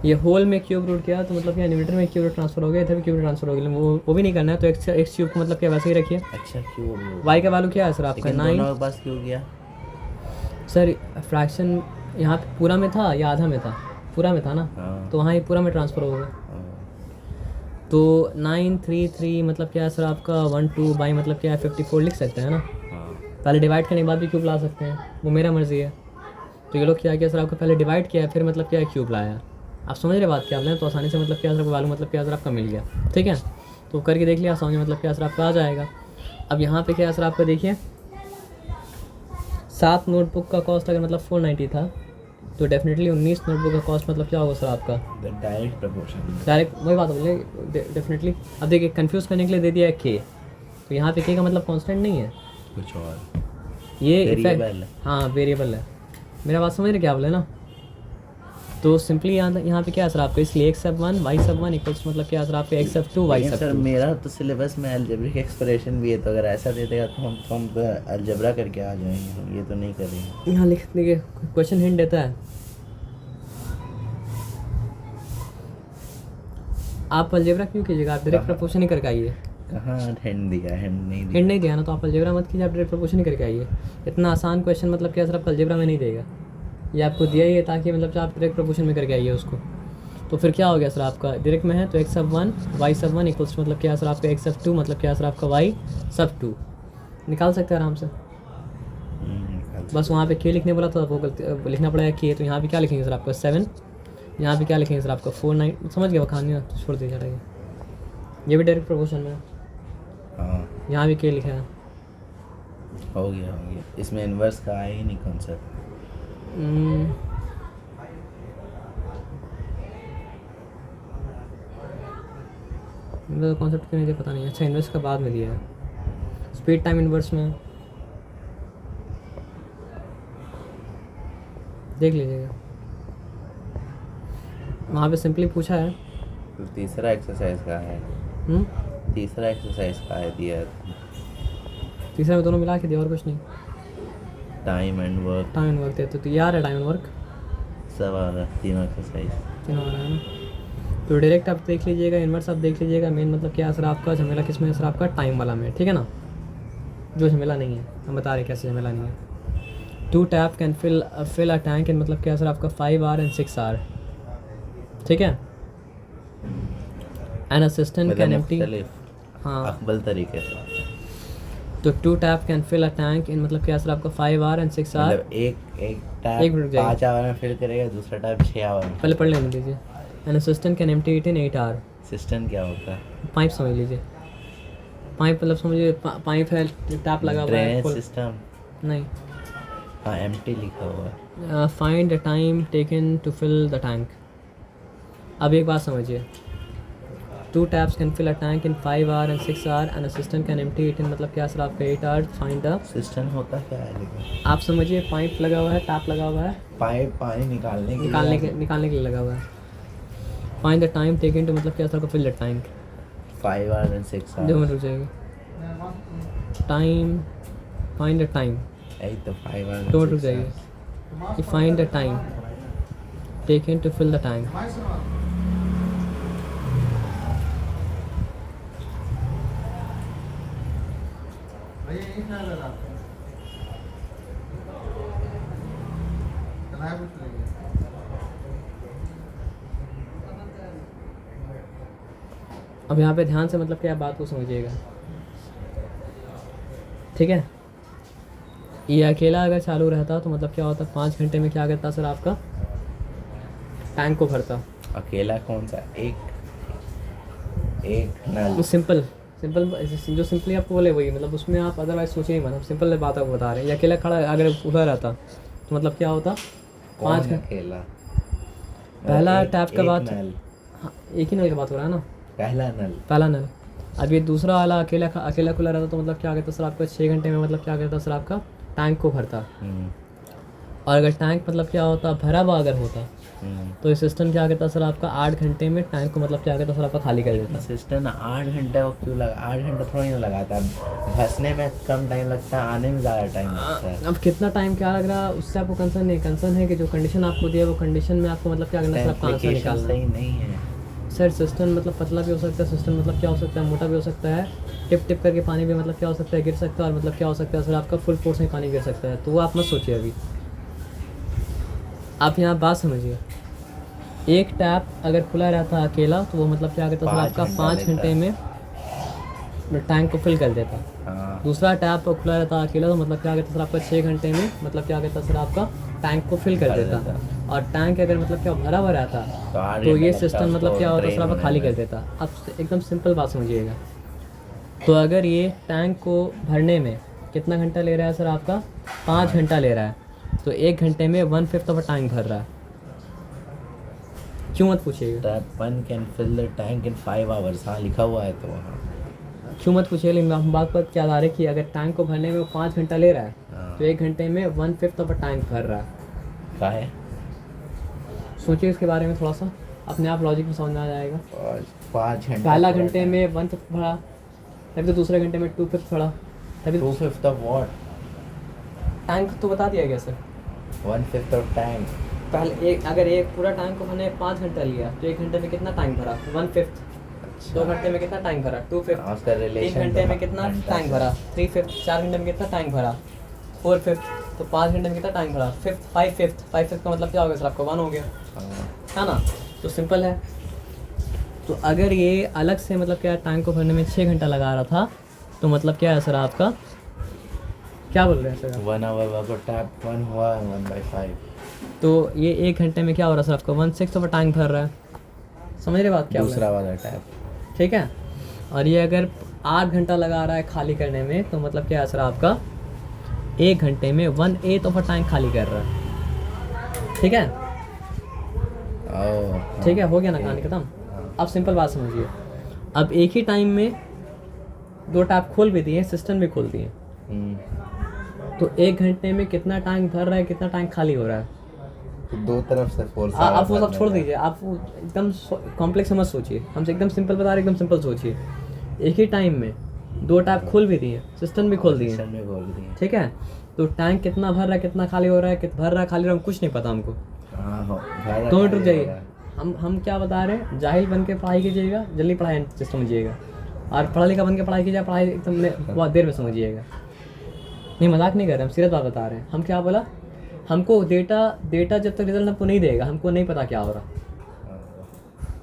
ये होल में क्यूब रूट किया तो मतलब क्या न्यूमरेटर में क्यूब रूट ट्रांसफर हो गया, इधर भी क्यूब रूट ट्रांसफर हो गया, वो भी नहीं करना है। तो x क्यूब को मतलब क्या वैसे ही रखिए। अच्छा, क्यूब रूट। y का वैल्यू क्या है सर आपका 9। दोनों के पास क्यों गया? सर फ्रैक्शन यहाँ पे पूरा में था या आधा में था, पूरा में था ना, हाँ। तो वहाँ ये पूरा में ट्रांसफ़र होगा। हाँ। तो 933 मतलब क्या है सर आपका 12 बाई मतलब क्या है 54 लिख सकते हैं ना। हाँ। पहले डिवाइड करने के बाद भी क्यूब ला सकते हैं, वो मेरा मर्ज़ी है। तो ये लोग क्या किया सर आपका, पहले डिवाइड किया फिर मतलब क्या है क्यूब लाया। आप समझ रहे बात क्या आपने, तो आसानी से मतलब क्या सर वैल्यू मतलब क्या सर आपका मिल गया। ठीक है, तो करके देख लिया, समझ मतलब क्या सर आपका आ जाएगा। अब यहाँ पे क्या सर आपका देखिए, 7 नोटबुक का कॉस्ट अगर मतलब 490 था तो डेफिनेटली 19 नोटबुक का कॉस्ट मतलब क्या होगा सर आपका डायरेक्ट प्रपोर्शन, डायरेक्ट वही बात बोले डेफिनेटली। अब देखिए कंफ्यूज करने के लिए दे दिया है के, तो यहाँ पे के का मतलब कांस्टेंट नहीं है, कुछ और ये वेरिएबल है। इफेक्ट, हाँ वेरिएबल है। मेरा बात समझ रहे क्या बोले ना। तो सिंपली यहाँ पे क्या है सर आपका, इसलिए x सब 1 y सब 1 इक्वल्स मतलब क्या है सर आपका x सब 2 y सब 2। सर मेरा तो सिलेबस में अलजेब्रिक एक्सप्रेशन भी है, तो अगर ऐसा दे देगा तो हम अलजेब्रा करके आ जाएंगे, ये तो नहीं करेंगे। यहाँ लिख देखिए, क्वेश्चन हिंट देता है। आप अलजेब्रा क्यों कीजिएगा, आप डायरेक्ट प्रपोर्शन ही करके आइए। कहाँ हिंट दिया? हिंट नहीं दिया। हिंट नहीं दिया ना, तो आप अलजेब्रा मत कीजिए, आप डायरेक्ट प्रपोर्शन ही करके आइए। इतना आसान क्वेश्चन मतलब क्या सर आपका अलजेब्रा में नहीं देगा, ये आपको दिया ही है ताकि मतलब आप डायरेक्ट प्रपोर्शन में करके आइए उसको। तो फिर क्या हो गया सर आपका, डायरेक्ट में है तो x सब 1 y सब 1 इक्वल्स मतलब क्या सर आपका x सब 2 मतलब क्या सर आपका y सब 2 निकाल सकते हैं आराम से। बस वहाँ पे k लिखने बोला था, वो गलती लिखना पड़ेगा k। तो यहाँ पे क्या लिखेंगे सर आपका 7, यहाँ पे क्या लिखेंगे सर आपका 4 9, समझ गया वो कहानी, तो छोड़ दीजिए रहेगा। ये भी डायरेक्ट प्रपोर्शन में है, हाँ यहाँ भी k लिखा है। हो गया। इसमें इन्वर्स का आया ही नहीं कॉन्सेप्ट। तो कॉन्सेप्ट क्यों नहीं दिया पता नहीं। अच्छा इन्वर्स का बाद में दिया है, स्पीड टाइम इन्वर्स में देख लीजिएगा, वहाँ पे सिंपली पूछा है। तो तीसरा एक्सरसाइज का है, हम्म? तीसरा एक्सरसाइज का है दिया तीसरा में दोनों मिला के दिया और कुछ नहीं। Time and work time and work देते तो यार है टाइम एंड वर्क सब आ रहा है, तीनों एक्सरसाइज। तीनों आ रहा है ना। तो डायरेक्ट आप देख लीजिएगा, इन्वर्स आप देख लीजिएगा। मेन मतलब क्या असर आपका झमेला किस में, असर आपका टाइम वाला में, ठीक है ना, जो झमेला नहीं है हम बता रहे कैसे झमेला नहीं है। 2 tap can fill a tank in मतलब क्या असर आपका 5 आवर एंड 6 आवर, ठीक है। एन असिस्टेंट कैन एम्प्टी, हाँ अकबल तरीके से, तो 2 tap can fill a tank in मतलब क्या असर आपका 5 आवर एंड 6 आवर। मतलब एक एक टैप मिनट जाइए। 5 आवर में फिल करेगा, दूसरा टैप 6 आवर में। पहले पढ़ लेने दीजिए। An assistant can empty it in 8 hour. System क्या होता है? पाइप समझ लीजिए, पाइप मतलब समझिए पाइप है, टैप लगा हुआ है ड्रेनेज full- सिस्टम। नहीं, हाँ एम्प्टी लिखा हुआ है। Find the time taken to fill the tank. अब एक बात समझिए, 2 taps can fill a tank in 5 hour and 6 hour and assistant can empty it in मतलब क्या सर आपका 8 आवर। फाइंड द, सिस्टम होता क्या है लेकिन? आप समझिए पाइप लगा हुआ है, टैप लगा हुआ है, पाइप पानी निकालने निकालने के लिए लगा हुआ है। Find the time taken to मतलब क्या सर आपका fill the tank. 5 hour and 6 जो आवर। मिनट रुक जाएगी, टाइम, फाइंड द टाइम, यही तो 5 आवर 2 मिनट रुक जाइए। Find the time taken to fill the tank. अब यहाँ पे ध्यान से मतलब क्या बात को समझिएगा, ठीक है। ये अकेला अगर चालू रहता तो मतलब क्या होता, 5 घंटे में क्या करता सर आपका टैंक को भरता। अकेला कौन सा? एक नल। सिंपल जो सिंपली आपको बोले वही, मतलब उसमें आप अदरवाइज सोचिए मत, हम सिंपल बात आपको बता रहे हैं। ये अकेला खड़ा अगर उधर रहता तो मतलब क्या होता, 5 कौन घंटे। अकेला? पहला एक- टैप का एक बात, नल, हाँ एक ही नल का बात हो रहा है ना, पहला नल। अब ये दूसरा वाला अकेला खुला रहता तो मतलब क्या करता सर आपका 6 घंटे में मतलब क्या करता सर आपका टैंक को भरता। और अगर टैंक मतलब क्या होता भरा हुआ अगर होता तो ये सिस्टम क्या करता सर आपका 8 घंटे में टैंक को मतलब क्या करता सर आपका खाली कर देता। सिस्टम 8 घंटे को क्यों लगा? 8 घंटा थोड़ी ना लगाता है, फंसने में कम टाइम लगता है, आने में ज़्यादा टाइम लगता है। अब कितना टाइम क्या लग रहा है उससे आपको कंसर्न नहीं, कंसर्न है कि जो कंडीशन आपको दिया है वो कंडीशन में आपको मतलब क्या करना सर आपका आंसर Application निकालना। सही नहीं है। सर सिस्टम मतलब पतला भी हो सकता है, सिस्टम मतलब क्या हो सकता है मोटा भी हो सकता है, टिप करके पानी भी मतलब क्या हो सकता है गिर सकता है, और मतलब क्या हो सकता है सर आपका फुल फोर्स में पानी गिर सकता है। तो वो आप मत सोचिए अभी, आप यहाँ बात समझिए। एक टैप अगर खुला रहता अकेला तो वो मतलब क्या करता सर आपका 5 घंटे में टैंक को फिल कर देता। हाँ, दूसरा टैप खुला रहता अकेला तो मतलब क्या करता सर आपका 6 घंटे में मतलब क्या करता सर आपका टैंक को फिल कर देता। और टैंक अगर मतलब क्या भरा हुआ रहता तो 8 तो घंटा ये लगता सिस्टम मतलब उसको क्या होता drain सर आपका होने खाली में। कर देता। अब एकदम सिंपल बात समझिएगा, तो अगर ये टैंक को भरने में कितना घंटा ले रहा है सर आपका 5 घंटा ले रहा है, तो 1 घंटे में 1/5 ऑफ टैंक भर रहा है। क्यों मत पूछिएगा, Tap 1 can fill the tank in 5 hours। हाँ लिखा हुआ है तो वहाँ। क्यों मत पूछिए, लेकिन हम बात पर क्या आ रहे कि अगर टैंक को भरने में वो 5 घंटा ले रहा है हाँ। तो 1 घंटे में 1/5 ऑफ टैंक भर रहा है। क्या है? सोचिए इसके बारे में थोड़ा सा, अपने आप लॉजिक में समझ में आ जाएगा। 5 घंटे पहला घंटे में 1/5 भरा, तभी तो दूसरे घंटे में 2/5 भरा, तभी तो 2/5 of what? टैंक तो बता दिया गया सर। 1/5 of tank। पहले अगर एक पूरा टैंक को भरने 5 घंटा लिया तो 1 घंटे में कितना टैंक भरा 1/5, 2 घंटे में कितना टैंक भरा 2/5, हाँ, उसका 3 relation घंटे तो में कितना घंटा टैंक से। भरा 3/5, 4 घंटे में कितना टैंक भरा 4/5, तो 5 घंटे में कितना टैंक भरा 5/5 का मतलब क्या हो गया सर आपका 1 हो गया, हाँ। है ना। तो सिंपल है। तो अगर ये अलग से मतलब क्या टैंक को भरने में 6 घंटा लगा रहा था तो मतलब क्या है सर आपका, क्या बोल रहे हैं सर आप? 1 hour अगर टैप 1 हुआ 1/5। तो ये 1 घंटे में क्या हो रहा है सर आपका 1/6 ऑफ टैंक भर रहा है। समझ रहे बात क्या बोल रहे दूसरा वाला टैप। हैं? ठीक है। और ये अगर 8 घंटा लगा रहा है खाली करने में तो मतलब क्या है सर आपका 1 घंटे में 1/8 ऑफ टैंक खाली कर रहा है। ठीक है, ओह, ठीक है, हो गया ना ठीक। कहानी खत्म। हाँ। अब सिंपल बात समझिए, अब एक ही टाइम में 2 टैप खोल भी दिए, सिस्टम भी खोल दिए, तो 1 घंटे में कितना टैंक भर रहा है, कितना टैंक खाली हो रहा है। तो दो तरफ से फोर्स आप वो सब छोड़ दीजिए, आप वो एकदम कॉम्प्लेक्स मत सोचिए, हमसे एकदम सिंपल बता रहे, एकदम सिंपल सोचिए। एक ही टाइम में 2 टैप खोल भी दिए, सिस्टम भी खोल दिए, ठीक है, तो टैंक कितना भर रहा है, कितना खाली हो रहा है, कितना भर रहा है, खाली हो रहा है, कुछ नहीं पता हमको। 2 मिनट रुक जाइए, हम क्या बता रहे हैं, जाहिल बन के पढ़ाई कीजिएगा, जल्दी पढ़ाई से समझिएगा, और पढ़ा लिखा बन के पढ़ाई कीजिए, पढ़ाई एकदम बहुत देर में समझिएगा। नहीं, मजाक नहीं कर रहे, हम सीरियस बात बता रहे हैं। हम क्या बोला, हमको डेटा जब तक रिजल्ट हमको नहीं देगा, हमको नहीं पता क्या हो रहा।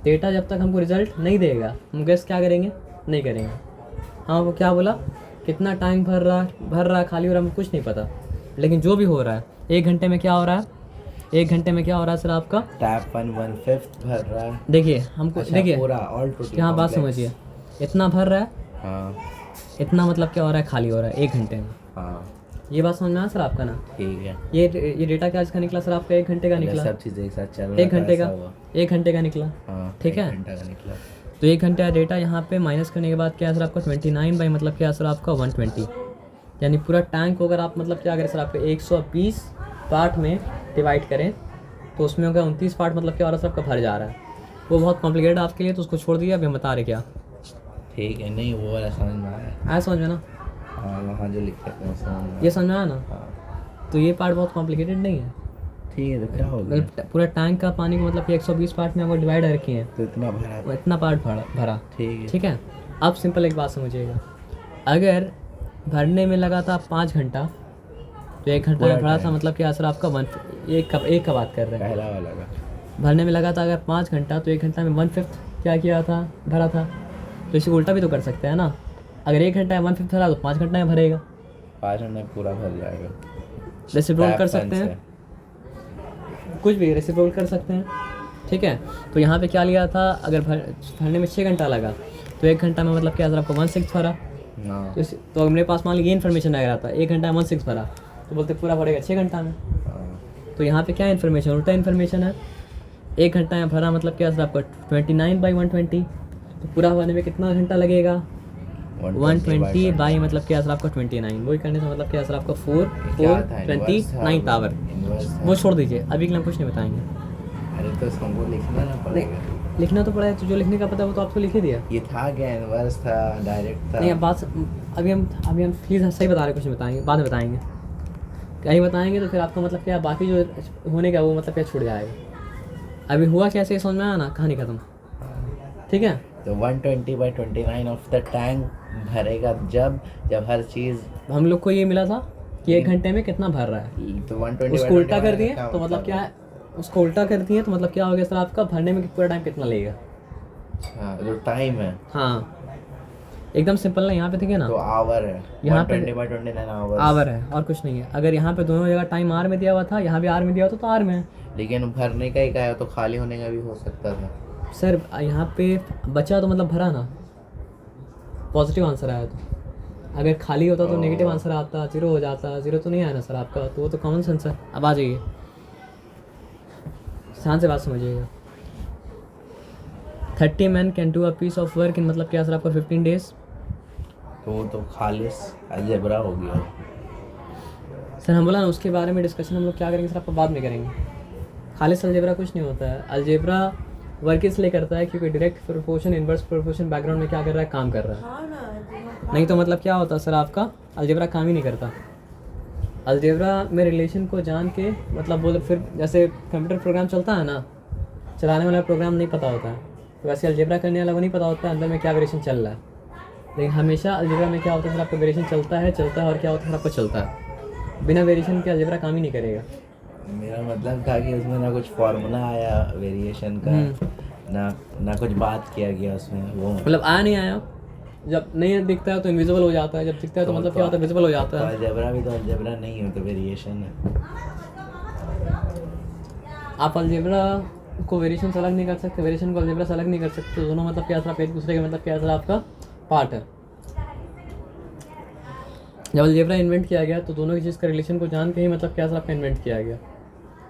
डेटा जब तक हमको रिजल्ट नहीं देगा, हम गेस क्या करेंगे, नहीं करेंगे। हाँ, वो क्या बोला, कितना टाइम भर रहा खाली हो रहा, हमको कुछ नहीं पता। लेकिन जो भी हो रहा है 1 घंटे में क्या हो रहा है, 1 घंटे में क्या हो रहा है सर आपका, टैप 1/5 भर रहा है। देखिए हमको, अच्छा, देखिए पूरा ऑल टोटल यहाँ बात समझिए, इतना भर रहा है, हाँ इतना मतलब क्या हो रहा है, खाली हो रहा है 1 घंटे में। हाँ ये बात समझ में आया सर आपका ना। ठीक है। ये डेटा क्या इसका निकला सर आपका, 1 घंटे का निकला, सब चीज़ एक साथ चल रहा 1 घंटे का, ऐसा हुआ। 1 घंटे का निकला, हाँ, ठीक है। 1 घंटा का निकला। तो 1 घंटे का डेटा यहाँ पे माइनस करने के बाद क्या है सर आपका 29 बाई मतलब क्या है सर आपका 120, यानी पूरा टैंक को अगर आप मतलब क्या करें सर आपका 120 पार्ट में डिवाइड करें तो उसमें होगा 29 पार्ट, मतलब क्या हो रहा है सर आपका भर जा रहा है। वो बहुत कॉम्प्लिकेटेड आपके लिए, तो उसको छोड़ दिया, अभी हम बता रहे क्या। ठीक है, नहीं वो वाला समझ में आया। आया समझ में ना, हाँ वहाँ जो लिखे थे वो समझ में ये समझ में आया ना। हाँ तो ये पार्ट बहुत कॉम्प्लिकेटेड नहीं है। ठीक है, तो क्या हो गया, अगर पूरा टैंक का पानी को मतलब कि 120 पार्ट में आपको डिवाइड रखी है, तो इतना भरा वो इतना पार्ट भरा, ठीक है। ठीक है। अब सिंपल एक बात समझिएगा, अगर भरने में लगा था 5 घंटा, तो 1 घंटा में भरा था, मतलब क्या सर आपका एक का बात कर रहे हैं, पहला वाला का भरने में लगा था अगर 5 घंटा, तो 1 घंटा में 1/5 क्या किया था, भरा था। तो इसे उल्टा भी तो कर सकते हैं ना, अगर 1 घंटा में 1/5 भरा तो 5 घंटा में भरेगा, 5 घंटे में पूरा भर जाएगा। रेसिप्रोकल कर सकते हैं, कुछ भी रेसिप्रोकल कर सकते हैं, ठीक है। तो यहाँ पे क्या लिया था, अगर भरने में 6 घंटा लगा, तो 1 घंटा में मतलब क्या सर आपको 1/6 भरा। हाँ तो मेरे पास मान लीजिए ये इन्फॉर्मेशन आ रहा था, 1 घंटा में 1/6 भरा, तो बोलते पूरा भरेगा 6 घंटा में। हाँ, तो यहाँ पे क्या इन्फॉर्मेशन, उल्टा इन्फॉर्मेशन है, 1 घंटा में भरा मतलब क्या सर आपका 29 बाई 120, तो पूरा भरने में कितना घंटा लगेगा, 120 बाई मतलब क्या सर आपका 29, वही करने से मतलब क्या सर आपका 429 आवर। वो छोड़ दीजिए, अभी के लिए हम कुछ नहीं बताएंगे। अरे तो हमको लिखना ना पड़ेगा। लिखना तो पड़ा है, तो जो लिखने का पता है वो तो आपको लिख ही दिया। ये था क्या, इनवर्स था, डायरेक्ट था? नहीं, अब बात अभी हम प्लीज़ सही बता रहे, कुछ नहीं बताएंगे, बाद में बताएंगे। क्या ही बताएंगे तो फिर आपको मतलब क्या बाकी जो होने का वो मतलब क्या छूट जाएगा। अभी हुआ कैसे समझ में आया ना, कहानी खत्म, ठीक है। तो 120/29 ऑफ द टैंक भरेगा जब हर चीज़, हम लोग को ये मिला था कि 1 घंटे में कितना भर रहा है, तो 120 उसको उल्टा कर दिए तो मतलब क्या है, उसको उल्टा कर दिए तो मतलब क्या हो गया सर आपका भरने में पूरा टाइम कितना लगेगा। हाँ, जो टाइम है हाँ, एकदम सिंपल ना, यहाँ पे देखिए ना, तो आवर है, यहाँ पे 120/29 आवर आवर है और कुछ नहीं है। अगर यहाँ पे दोनों जगह टाइम आर में दिया हुआ था, यहाँ भी आर में दिया हुआ था, तो आर में है। लेकिन भरने का ही का है, तो खाली होने का भी हो सकता था। सर यहाँ पे बचा तो मतलब भरा ना, पॉजिटिव आंसर आया। तो अगर खाली होता तो नेगेटिव आंसर आता, 0 हो जाता, 0 तो नहीं आया ना सर आपका, तो वो तो कॉमन सेंस है। अब आ जाइए, ध्यान से बात समझिएगा। 30 men can do a piece of work in मतलब क्या सर आपका 15 days। तो वो तो खालिस अलजेब्रा हो गया। सर हम बोला ना, उसके बारे में डिस्कशन हम लोग क्या करेंगे सर, आपको बाद में करेंगे। खालिस अलजेब्रा कुछ नहीं होता है। अलजेब्रा वर्क इसलिए करता है क्योंकि direct proportion, inverse proportion background में क्या कर रहा है, काम कर रहा है। नहीं तो मतलब क्या होता है सर आपका, अलजेब्रा काम ही नहीं करता। अलजेब्रा में रिलेशन को जान के मतलब बोले, फिर जैसे कंप्यूटर प्रोग्राम चलता है ना, चलाने वाला प्रोग्राम नहीं पता होता है, तो वैसे अलजेब्रा करने वाला को नहीं पता होता है अंदर में क्या वेरिएशन चल रहा है। लेकिन हमेशा अलजेब्रा में क्या होता है सर आपका, वेरिएशन चलता है और क्या होता है सर आपका, चलता है। बिना वेरिएशन के अलजेब्रा काम ही नहीं करेगा। मेरा मतलब था कि उसमें ना कुछ फार्मूला आया वेरिएशन का, ना कुछ बात किया गया उसमें, वो मतलब आया नहीं आया, जब नहीं दिखता है तो इनविजिबल हो जाता है, जब दिखता है तो मतलब क्या होता है, विजिबल हो जाता है। अलजेब्रा भी तो अलजेब्रा नहीं है, तो वेरिएशन है। आप अलजेब्रा को वेरिएशन से अलग नहीं कर सकते, वेरिएशन को अलजेब्रा से अलग नहीं कर सकते, तो दोनों मतलब क्या सर एक दूसरे के मतलब क्या सर आपका पार्ट है। जब अलजेब्रा इन्वेंट किया गया तो दोनों की चीज़ का रिलेशन को जान के ही मतलब क्या सर आपका इन्वेंट किया गया।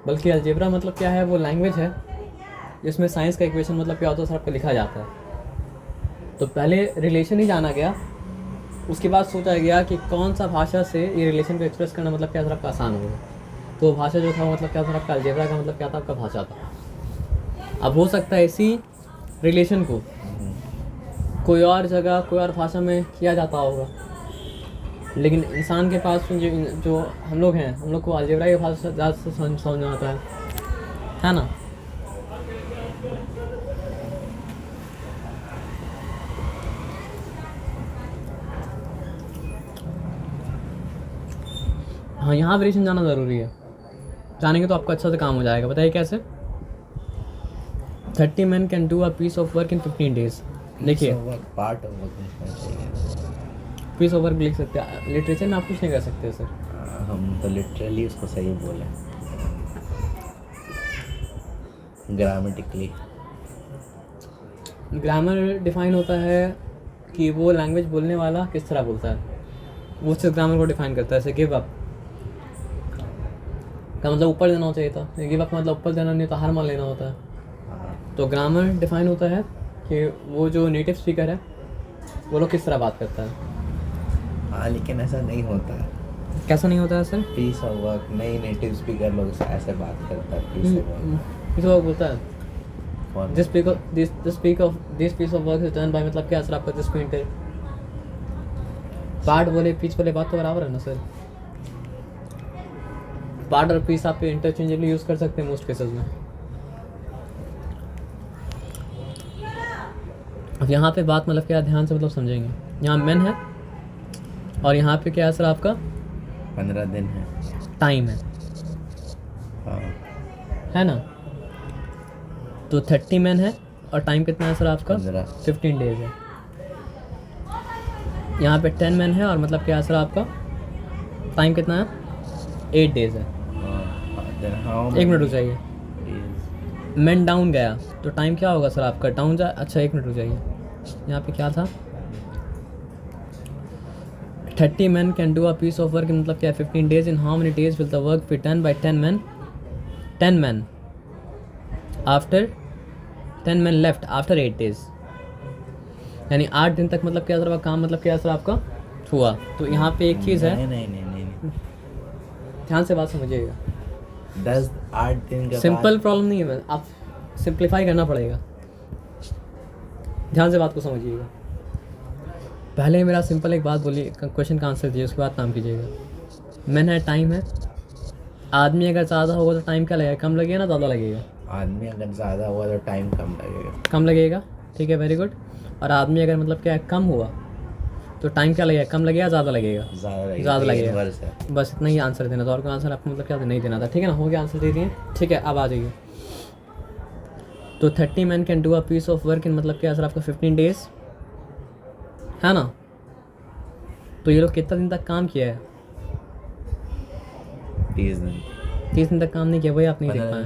बल्कि अलजेब्रा मतलब क्या है, वो लैंग्वेज है जिसमें साइंस का इक्वेशन मतलब क्या होता है सर आपका लिखा जाता है। तो पहले रिलेशन ही जाना गया, उसके बाद सोचा गया कि कौन सा भाषा से ये रिलेशन को एक्सप्रेस करना मतलब क्या था आपका आसान होगा। तो भाषा जो था मतलब क्या था आपका अलजेब्रा का मतलब क्या था आपका भाषा था। अब हो सकता है इसी रिलेशन को कोई और जगह कोई और भाषा में किया जाता होगा, लेकिन इंसान के पास जो हम लोग हैं, हम लोग को अलजेब्रा की भाषा ज़्यादा से समझ में आता है ना। हाँ, यहाँ वेरिएशन जाना ज़रूरी है, जानेंगे तो आपका अच्छा से काम हो जाएगा। बताइए कैसे। 30 men can do a piece of work in 15 days। देखिए पार्ट ऑफ वर्क लिखना चाहिए। पीस ऑफ वर्क लिख सकते हैं, लिटरेचर में आप कुछ नहीं कर सकते सर। हम तो लिटरली उसको सही बोले, ग्रामेटिकली। ग्रामर डिफाइन होता है कि वो लैंग्वेज बोलने वाला किस तरह बोलता है, वो सिर्फ ग्रामर को डिफाइन करता है। जैसे गिव अप का मतलब ऊपर देना चाहिए था, गिव अप का मतलब ऊपर देना नहीं तो हार मान लेना होता है। तो ग्रामर डिफाइन होता है कि वो जो नेटिव स्पीकर है वो लोग किस तरह बात करता है। हाँ, लेकिन ऐसा नहीं होता है। कैसा नहीं होता है सर? पीस ऑफ वर्क नहीं, नेटिव स्पीकर लोग ऐसे बात करता है। Piece of work piece of work बोलता है this piece of work is done by, मतलब क्या सर आपका दिस पेंटर। पार्ट बोले पीस बोले बात तो बराबर है ना सर। पार्ट और पीस आप इंटरचेंजेबली यूज़ कर सकते हैं मोस्ट केसेस में। अब यहाँ पे बात मतलब क्या ध्यान से मतलब समझेंगे। यहाँ मेन है और यहाँ पे क्या है सर आपका 15 दिन है, टाइम है। हाँ है ना। तो 30 men है और टाइम कितना है सर आपका 15 days है। यहाँ पे 10 men है और मतलब क्या है सर आपका टाइम कितना है 8 days है। एक मिनट रुक जाइए। मैन डाउन गया तो टाइम क्या होगा सर आपका डाउन जा। अच्छा एक मिनट रुक जाइए, यहाँ पे क्या था 30 men can do a piece of work मतलब क्या है 15 days। in how many days will the work be done by 10 men? 10 men after 10 men left after 8 days, यानी 8 दिन तक मतलब क्या सर काम मतलब क्या सर आपका हुआ। तो यहाँ पे एक चीज़ है, नहीं, ध्यान से बात समझिएगा। 8 दिन का सिंपल प्रॉब्लम नहीं है, आप सिंप्लीफाई करना पड़ेगा। ध्यान से बात को समझिएगा। पहले मेरा सिंपल एक बात बोलिए, क्वेश्चन का आंसर दीजिए, उसके बाद काम कीजिएगा। मैन है, टाइम है। आदमी अगर ज़्यादा होगा तो टाइम क्या लगेगा, कम लगेगा ना ज़्यादा लगेगा? आदमी अगर ज़्यादा हुआ तो टाइम कम लगेगा। कम लगेगा, ठीक है, वेरी गुड। और आदमी अगर मतलब क्या कम हुआ तो टाइम क्या लगेगा, कम लगेगा ज़्यादा लगेगा? ज़्यादा लगेगा। बस इतना ही आंसर देना था, और कोई आंसर आपको मतलब क्या नहीं देना था, ठीक है ना। हो गया, आंसर दे दिए, ठीक है। अब आ जाइए। तो 30 men can do a piece of work in मतलब क्या सर आपका 15 days है ना। तो ये लोग कितना दिन तक काम किया है? 30 दिन तक काम नहीं किया, वही आप नहीं देख पाए।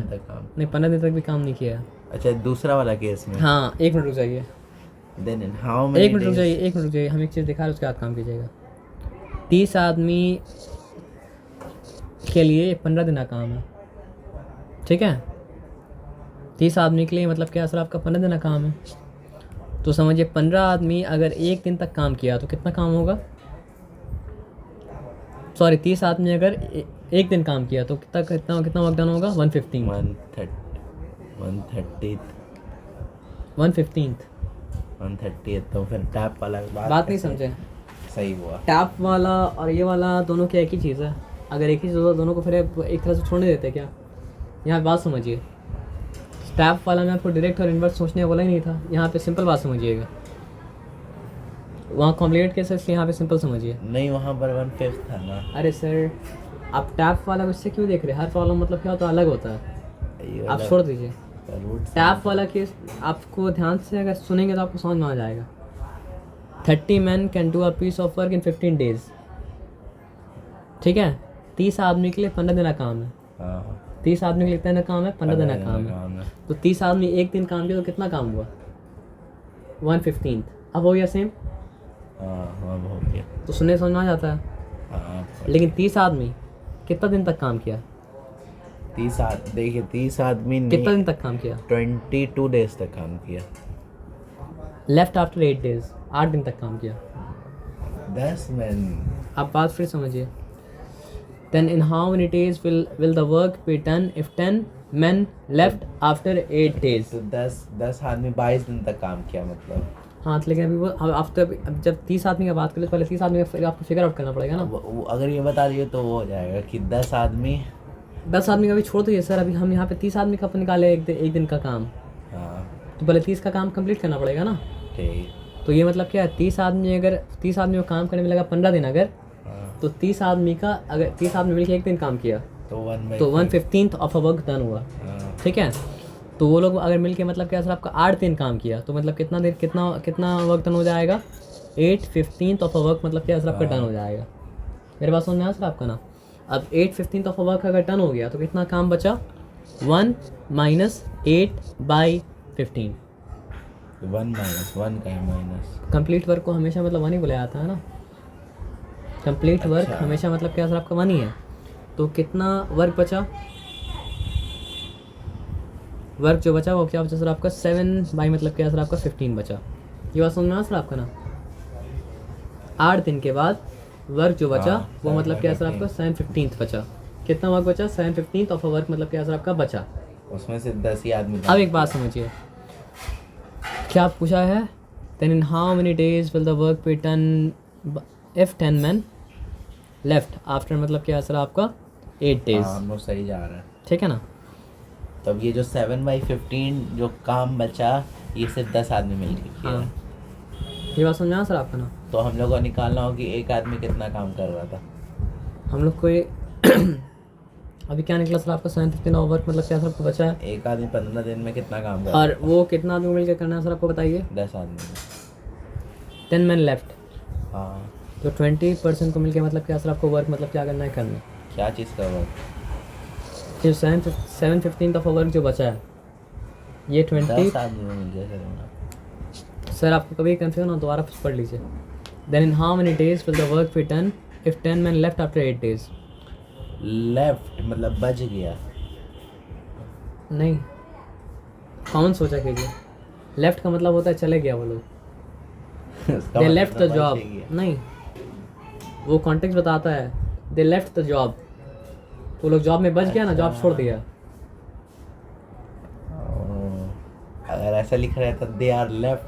नहीं, 15 दिन तक भी काम नहीं किया है। अच्छा, दूसरा वाला केस में। हाँ, एक मिनट रुक जाइए। Then in how many एक मिनट रुक days? जाइए। हम एक चीज़ दिखा रहे हैं, उसके बाद काम कीजिएगा। 30 आदमी के लिए 15 दिन का काम है, ठीक है। 30 आदमी के लिए मतलब क्या सर आपका 15 दिन का काम है। तो समझिए 15 आदमी अगर एक दिन तक काम किया तो कितना काम होगा। सॉरी, 30 आदमी अगर एक दिन काम किया तो कितना वर्क डन होगा 115। 130। तो फिर टैप वाला बात नहीं समझे। सही हुआ। टैप वाला और ये वाला दोनों क्या एक ही चीज़ है? अगर एक ही चीज़ होता दोनों को फिर एक तरह से छोड़ने देते क्या? यहाँ बात समझिए। टैप वाला में आपको डायरेक्ट और इन्वर्स सोचने बोला ही नहीं था, यहाँ पे सिंपल बात समझिएगा। वहाँ कॉम्प्लिकेट केसेस, यहाँ पे सिंपल समझिए। नहीं, वहाँ पर 1/5 था ना। अरे सर, आप टैप वाला उससे क्यों देख रहे हैं? हर प्रॉब्लम मतलब क्या होता है अलग होता है, आप छोड़ दीजिए। टैप वाला केस आपको ध्यान से अगर सुनेंगे तो आपको समझ में आ जाएगा। 30 men can do a piece of work in 15 days, ठीक है। 30 आदमी के लिए 15 दिन का काम है। 30 आदमी के लिए कितना काम है? 15 दिन का काम है। तो 30 आदमी एक दिन काम किया तो कितना काम हुआ 1/15। अब हो गया सेम। हो गया। तो सुनने समझ में आ जाता है। लेकिन 30 आदमी कितना दिन तक काम किया? 30 आदमी ने कितना दिन तक काम किया? 22 days तक काम किया। लेफ्ट आफ्टर 8 days, 8 दिन तक काम किया। 10 men। आप बात फिर समझिए। Then in how many days will the work be done if 10 men left after 8 days? तो 10 आदमी 22 दिन तक काम किया मतलब। हाँ, लेकिन अभी वो अब तो अब जब 30 आदमी की बात करें तो पहले 30 आदमी का आपको फिगर आउट करना पड़ेगा ना। वो अगर ये बता रही हो तो वो हो जाएगा कि 10 आदमी। 10 आदमी का भी छोड़ दीजिए सर, अभी हम यहाँ पे 30 आदमी का निकाले एक दिन का काम, हाँ तो पहले 30 का काम कंप्लीट करना पड़ेगा ना। ठीक। तो ये मतलब क्या है, 30 आदमी को काम करने में लगा 15 दिन अगर, हाँ तो 30 आदमी मिलकर एक दिन काम किया तो 1/15 ऑफ अ वर्क डन हुआ। हाँ। ठीक है, तो वो लोग अगर मिलके मतलब क्या सर आपका 8 दिन काम किया तो मतलब कितना वर्क डन हो जाएगा, 8/15 ऑफ अ वर्क मतलब क्या सर आपका डन हो जाएगा। मेरे पास समझ में आया सर आपका ना। अब 8/15 ऑफ अ वर्क अगर डन हो गया तो कितना काम बचा, 1 - 8/15। 1 - 1 का माइनस। कंप्लीट वर्क को हमेशा मतलब 1 ही बुलाया जाता है ना। कंप्लीट वर्क अच्छा। हमेशा मतलब क्या सर आपका 1 ही है। तो कितना वर्क बचा, वर्क जो बचा वो क्या बचा सर आपका 7 बाई मतलब क्या सर आपका 15 बचा। ये बात समझ में आया सर आपका ना। 8 दिन के बाद वर्क जो बचा हाँ, वो मतलब क्या सर आपका 7/15 बचा। कितना वर्क बचा, 7/15 ऑफ अ वर्क मतलब क्या सर आपका बचा। उसमें से 10 ही आदमी। अब एक बात समझिए, क्या पूछा है, then in how many days will the work be done if 10 men left after मतलब क्या सर आपका 8 days। हाँ हम लोग सही जा रहे हैं। ठीक है ना। तब ये जो 7/15 जो काम बचा ये सिर्फ 10 आदमी मिलके किया। हाँ, ये बात समझा सर आपका ना। तो हम लोग को निकालना हो कि एक आदमी कितना काम कर रहा था। हम लोग को ये अभी क्या निकला सर आपका 7/15 ऑफ वर्क मतलब क्या सर आपको बचा है, एक आदमी 15 दिन में कितना काम कर और वो कितना आदमी मिलकर करना है सर आपको बताइए। 10 आदमी। 10 men लेफ्ट, हाँ तो 20% को मिलकर मतलब क्या सर आपको वर्क मतलब क्या करना है, करना क्या चीज़ का वर्क, जो 7/15 ऑफ वर्क जो बचा है ये 20। 10 आदमी में मिल जाए सर आपको कभी कंफ्यूजन हो दोबारा पढ़ लीजिए। Then in how many days will the work be done if 10 men left after 8 days। Left मतलब बच गया। नहीं, कौन सोचा कीजिए, लेफ्ट का मतलब होता है चले गया वो लोग, उसका दे मतलब लेफ्ट द बच जॉब। ही गया। नहीं, वो कॉन्टेक्स्ट बताता है दे लेफ्ट द जॉब, तो लोग जॉब में बच गया ना, जॉब छोड़ दिया। अगर ऐसा लिखा रहता they are left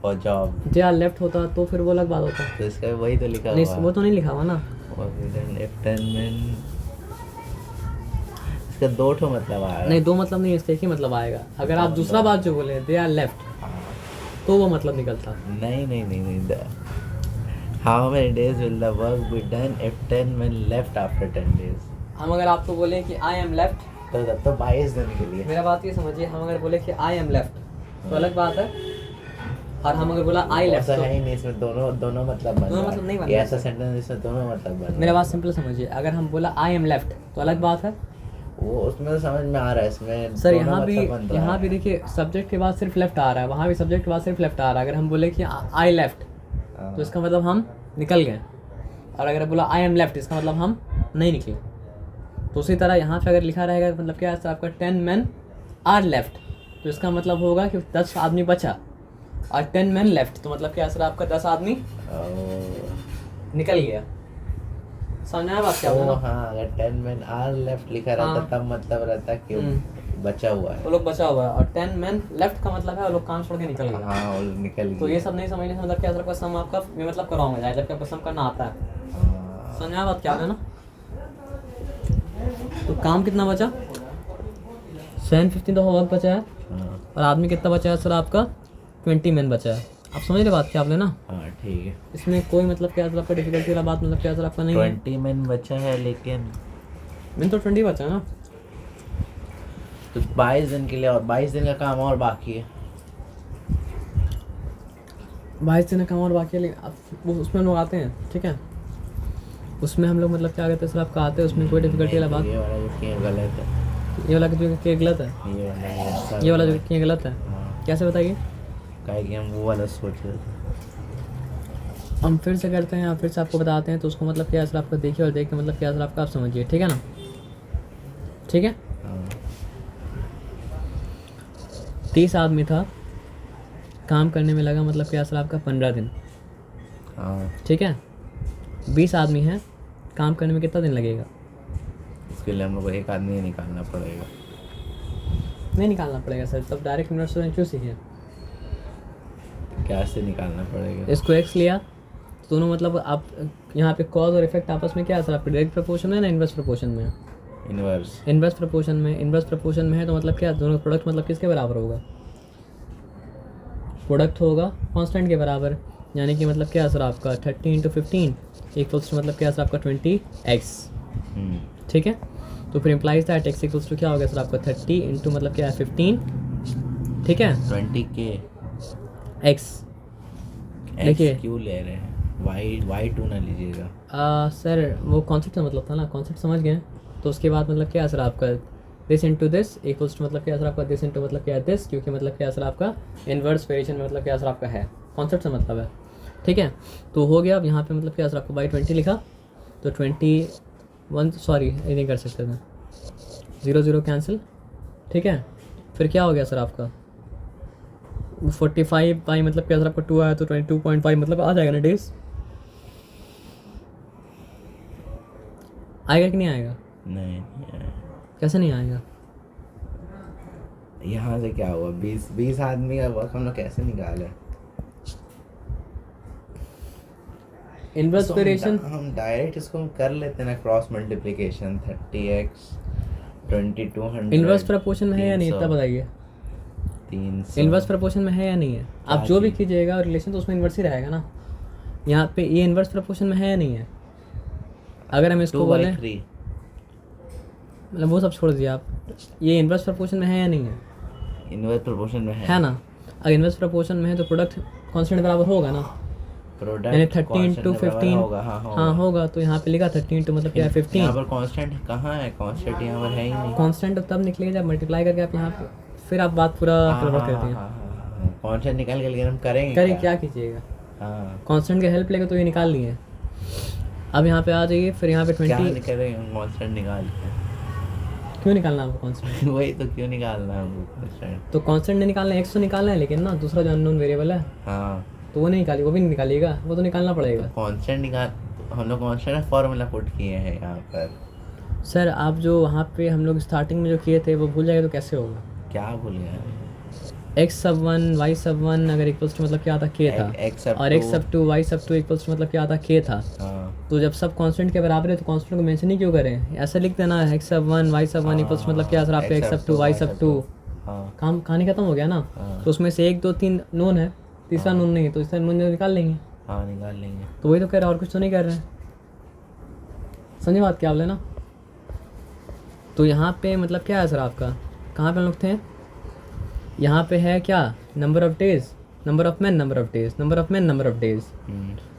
for job they are left होता तो फिर वो अलग बात होता। तो इसका वही तो लिखा नहीं, हुआ वो तो नहीं लिखा हुआ ना। इफ 10 men इसका 2 ठो मतलब आया। नहीं, 2 मतलब नहीं, इसका एक ही मतलब आएगा। अगर आप दूसरा बात जो बोले दे आर लेफ्ट तो वो मतलब निकलता। नहीं how many days will the work be done if 10 men left after 10 days। हम अगर आपको बोले कि आई एम लेफ्ट, तो तब तो 22 दिन के लिए। मेरा बात ये समझिए, हम अगर बोले कि आई एम लेफ्ट तो अलग बात है, और हम अगर बोला आई लेफ्ट ऐसा तो है ही नहीं, इसमें दोनों मतलब बन दोनों रहा है। मतलब नहीं बन ये रहा। ऐसा सेंटेंस जिसमें दोनों मतलब बन रहा मेरा है। बात सिंपल समझिए, अगर हम बोला आई एम लेफ्ट तो अलग बात है वो उसमें तो समझ में आ रहा है, इसमें सर। दोनों यहाँ मतलब बन रहा भी है। देखिए सब्जेक्ट के बाद सिर्फ लेफ्ट आ रहा है, वहाँ भी सब्जेक्ट के बाद सिर्फ लेफ्ट आ रहा है। अगर हम बोले कि आई लेफ्ट हाँ। तो इसका मतलब हम निकल गए, और अगर बोला आई एम लेफ्ट इसका मतलब हम नहीं निकले। तो उसी तरह यहाँ पे अगर लिखा रहेगा मतलब क्या है आपका 10 men आर लेफ्ट, तो इसका मतलब होगा कि 10 आदमी बचा, और 10 men लेफ्ट तो मतलब क्या सर आपका 10 आदमी निकल गया। समझ आया बात क्या ओ बोला? हाँ, अगर 10 men आर लेफ्ट लिखा रहता हाँ। तब मतलब रहता कि बचा हुआ है। वो लोग बचा हुआ है, और 10 men लेफ्ट का मतलब है वो लोग काम छोड़ के निकल गए। हाँ वो निकल तो गया। ये सब नहीं समझने से मतलब क्या सर आपका सम आपका ये मतलब करवाऊंगा जाए जबकि आपको सम करना आता है। हाँ। समझ आया बात क्या है ना। तो काम कितना बचा, 7/15 ऑफ वर्क बचा है, हाँ और आदमी कितना बचा है सर आपका 20 men बचा है। आप समझ रहे बात क्या आपने ना। हाँ ठीक है। इसमें कोई मतलब क्या सर आपका डिफिकल्टी वाला बात मतलब क्या सर आपका नहीं है। 20 men बचा है, लेकिन मैंने तो 20 बचा है ना। तो 22 दिन के लिए, और 22 दिन का काम और बाकी है। 22 दिन का काम और बाकी है, लेकिन अब वो उसमें हम लोग आते हैं। ठीक है, उसमें हम लोग मतलब क्या कहते हैं सर आपका आते हैं, उसमें कोई डिफिकल्टी वाला बात। ये वाला जो किया गलत है। ये वाला जो किया गलत है, ये वाला जो किया गलत है, हाँ, कैसे बताइए। काहे कि हम वो वाला सोच रहे थे। हम फिर से करते हैं, फिर से आपको बताते हैं, तो उसको मतलब क्या सर आपका देखिए, और देख के मतलब क्या सर आपका आप समझिए। ठीक है ना, ठीक है। हाँ 30 आदमी था, काम करने में लगा मतलब क्या सर आपका 15 दिन, हाँ, ठीक है। 20 आदमी हैं, काम करने में कितना दिन लगेगा? इसके लिए हम लोग को एक आदमी ही निकालना पड़ेगा। नहीं निकालना पड़ेगा सर, तब डायरेक्ट इन्वर्स प्रपोर्शन क्यों सीखे? क्या से निकालना पड़ेगा? इसको एक्स लिया, दोनों मतलब आप यहाँ पे कॉज और इफेक्ट आपस में क्या है सर आपके डायरेक्ट प्रपोर्शन में ना इन्वर्स प्रपोर्शन में? इनवर्स। इन्वर्स प्रपोर्शन में, इन्वर्स प्रपोर्शन में है तो मतलब क्या दोनों प्रोडक्ट मतलब किसके बराबर होगा? प्रोडक्ट होगा कांस्टेंट के बराबर, यानी कि मतलब क्या सर आपका 30 × 15 इक्वल्स टू मतलब क्या सर आपका 20x, ठीक है। तो फिर implies that x equals to क्या हो गया सर आपका 30 इंटू मतलब क्या है 15, ठीक है, 20K। x। देखिए क्यों ले रहे हैं? y2 ना लीजिएगा। सर वो कॉन्सेप्ट का मतलब था ना, कॉन्सेप्ट समझ गए। तो उसके बाद मतलब क्या है सर आपका this into this equals to मतलब क्या है सर आपका दिस इंटू मतलब क्या है दिस, क्योंकि मतलब क्या है सर आपका इन्वर्स वेरिएशन में मतलब क्या है सर आपका है, कॉन्सेप्ट से मतलब है, ठीक है। तो हो गया अब यहाँ पे मतलब क्या है सर आपको बाई 20 लिखा, तो 21 सॉरी ये नहीं कर सकते थे, 0 0 कैंसिल, ठीक है। फिर क्या हो गया सर आपका 45 बाई मतलब क्या सर आपका 2 आया तो 22.5 मतलब आ जाएगा ना डेज, आएगा कि नहीं आएगा? नहीं, कैसे नहीं आएगा? यहाँ से क्या हुआ? 20 आदमी का वर्क हम लोग कैसे निकाले? इन्वर्स इसको वेरिएशन हम डायरेक्ट इसको कर लेते ना, cross multiplication 30x 2200। Inverse proportion में है या नहीं इतना बताइए? 300। इन्वर्स प्रपोर्शन में है या नहीं है? आप जो भी कीजिएगा रिलेशन तो उसमें इन्वर्स ही रहेगा ना। यहाँ पे ये इन्वर्स प्रपोर्शन में है या नहीं है? अगर हम इसको बोलें मतलब वो सब छोड़ दिए आप, ये इन्वर्स प्रपोर्शन में है या नहीं है? इन्वर्स प्रोपोर्शन में है ना। अगर इन्वर्स प्रपोर्शन में है तो प्रोडक्ट कांस्टेंट बराबर होगा ना, प्रोडक्ट यानी 30 × 15 होगा। हाँ होगा। तो यहाँ पे लिखा 30 × मतलब क्या है 15। यहाँ पर कांस्टेंट कहाँ है? कांस्टेंट यहाँ पर है ही नहीं। कांस्टेंट तब निकलेगा जब मल्टीप्लाई करके आप यहाँ पे, फिर आप बात पूरा कन्वर्ट करते हैं। कांस्टेंट निकाल के हम करेंगे करिए क्या कीजिएगा, हाँ, कांस्टेंट की हेल्प लेकर तो ये निकाल लिए। अब यहाँ पे आ जाइए, फिर यहाँ पे क्या 20 करेंगे हम कांस्टेंट निकाल के? क्यों निकालना आपको कांस्टेंट? वही तो, क्यों निकालना है हमको कांस्टेंट? तो कांस्टेंट नहीं निकालना है, एक्स तो निकालना है, लेकिन ना दूसरा जो अननोन वेरिएबल है हाँ, तो वो नहीं निकालिए, वो भी नहीं निकालिएगा, वो तो निकालना पड़ेगा। कांस्टेंट निकाल, हम लोग कांस्टेंट फार्मूला पुट किए हैं यहाँ पर। सर आप जो वहाँ पे हम लोग स्टार्टिंग में जो किए थे वो भूल जाएगा तो कैसे होगा? क्या भूल गया? x1 y1 अगर इक्वल्स टू मतलब क्या आता k था, और x2 y2 इक्वल्स टू मतलब क्या आता k था। हाँ, तो जब सब कांस्टेंट के बराबर है तो कांस्टेंट को मेंशन ही क्यों करें? ऐसे लिख देना x1 y1 इक्वल्स मतलब क्या सर आपका x2 y2। हाँ, काम कहानी खत्म हो गया ना। हाँ। तो उसमें से 1 2 3 नोन है, तीसरा नोन नहीं है, तो इसका नोन निकाल लेंगे। हाँ निकाल लेंगे। तो वही तो कह रहे हैं, और कुछ तो नहीं कर रहे हैं। समझे बात क्या बोले ना? तो यहाँ पे मतलब क्या है सर आपका, कहाँ पे हम लोग थे? यहाँ पे है क्या, number of days, number of man, number of days, number of man, number of days.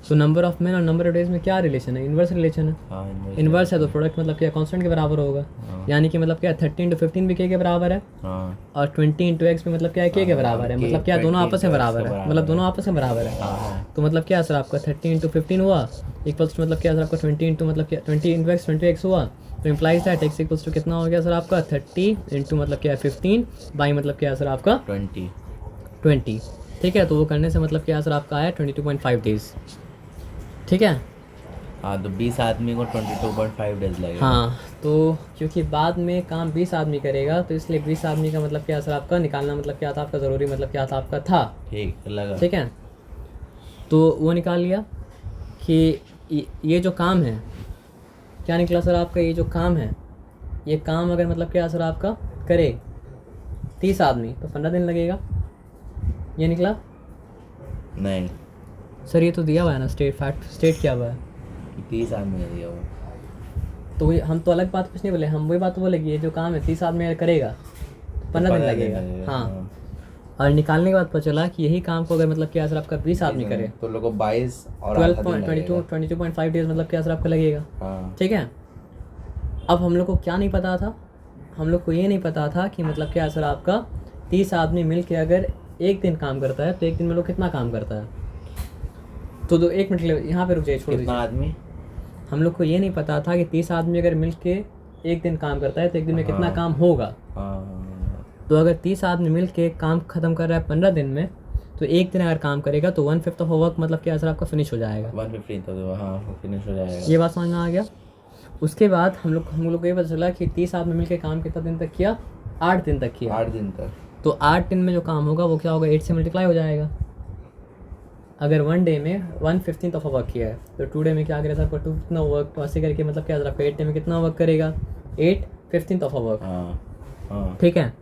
तो नंबर ऑफ मैन और नंबर ऑफ डेज में क्या रिलेशन है? इन्वर्स रिलेशन है। हाँ, इन्वर्स है तो प्रोडक्ट मतलब क्या कांस्टेंट के बराबर होगा, यानी कि मतलब क्या 30 × 15 भी k के बराबर है, हाँ, और 20 × x भी मतलब क्या है k के बराबर है, मतलब क्या दोनों आपस में बराबर है, मतलब दोनों आपस में बराबर है। हाँ, तो मतलब क्या सर आपका 30 × 15 हुआ इक्वल्स टू मतलब क्या सर आपका 20 × मतलब क्या 20 × x 20x हुआ, तो implies that x equals to कितना हो गया सर आपका 30 × मतलब क्या 15 बाई मतलब क्या सर आपका 20, ठीक है। तो वो करने से मतलब क्या सर आपका आया 22.5 डेज, ठीक है। हाँ, तो 20 आदमी को 22.5 डेज लगेगा। हाँ, तो क्योंकि बाद में काम 20 आदमी करेगा तो इसलिए 20 आदमी का मतलब क्या सर आपका निकालना मतलब क्या था आपका ज़रूरी, मतलब क्या था आपका था, ठीक लगा, ठीक है। तो वो निकाल लिया कि ये जो काम है क्या निकला सर आपका, ये जो काम है, ये काम अगर मतलब क्या सर आपका करे 30 आदमी तो 15 दिन लगेगा, ये निकला। नहीं सर ये तो दिया हुआ है ना, स्टेट फैक्ट स्टेट किया हुआ है। 30 आदमी का दिया हुआ। तो वही हम तो अलग बात कुछ नहीं बोले, हम वही बात बोले कि ये जो काम है 30 आदमी अगर करेगा तो 15 दिन लगेगा। हाँ, और निकालने के बाद पता चला कि यही काम को अगर मतलब क्या सर आपका 20 आदमी करे तो लोगों को 22 और 22.5 डेज मतलब क्या सर आपका लगेगा, हाँ, ठीक है। अब हम लोग को क्या नहीं पता था, हम लोग को ये नहीं पता था कि मतलब क्या सर आपका 30 आदमी मिल के अगर एक दिन काम करता है तो एक दिन में लोग कितना काम करता है। तो एक मिनट के लिए यहाँ पे रुक जाइए, छोड़ दीजिए। आदमी हम लोग को ये नहीं पता था कि 30 आदमी अगर मिल के एक दिन काम करता है तो एक दिन में कितना काम होगा। हाँ, तो अगर 30 आदमी मिल के काम ख़त्म कर रहा है 15 दिन में तो एक दिन अगर काम करेगा तो 1/5 ऑफ वर्क मतलब क्या सर आपका फिनिश हो जाएगा। 1/15 तो हाँ फिनिश हो जाएगा। ये बात समझ में आ गया। उसके बाद हम लोग को ये पता चला कि 30 आदमी मिलकर काम कितना दिन तक किया, 8 दिन तक किया। 8 दिन तक। तो 8 दिन में जो काम होगा वो क्या होगा, 8 से मल्टीप्लाई हो जाएगा। अगर 1 डे में 1/15 ऑफ वर्क किया है तो 2 डे में क्या करेगा सर, 2 कितना वर्क, तो ऐसे करके मतलब क्या सर आपका 8 डे में कितना वर्क करेगा, 8/15 ऑफ वर्क। हाँ ठीक है,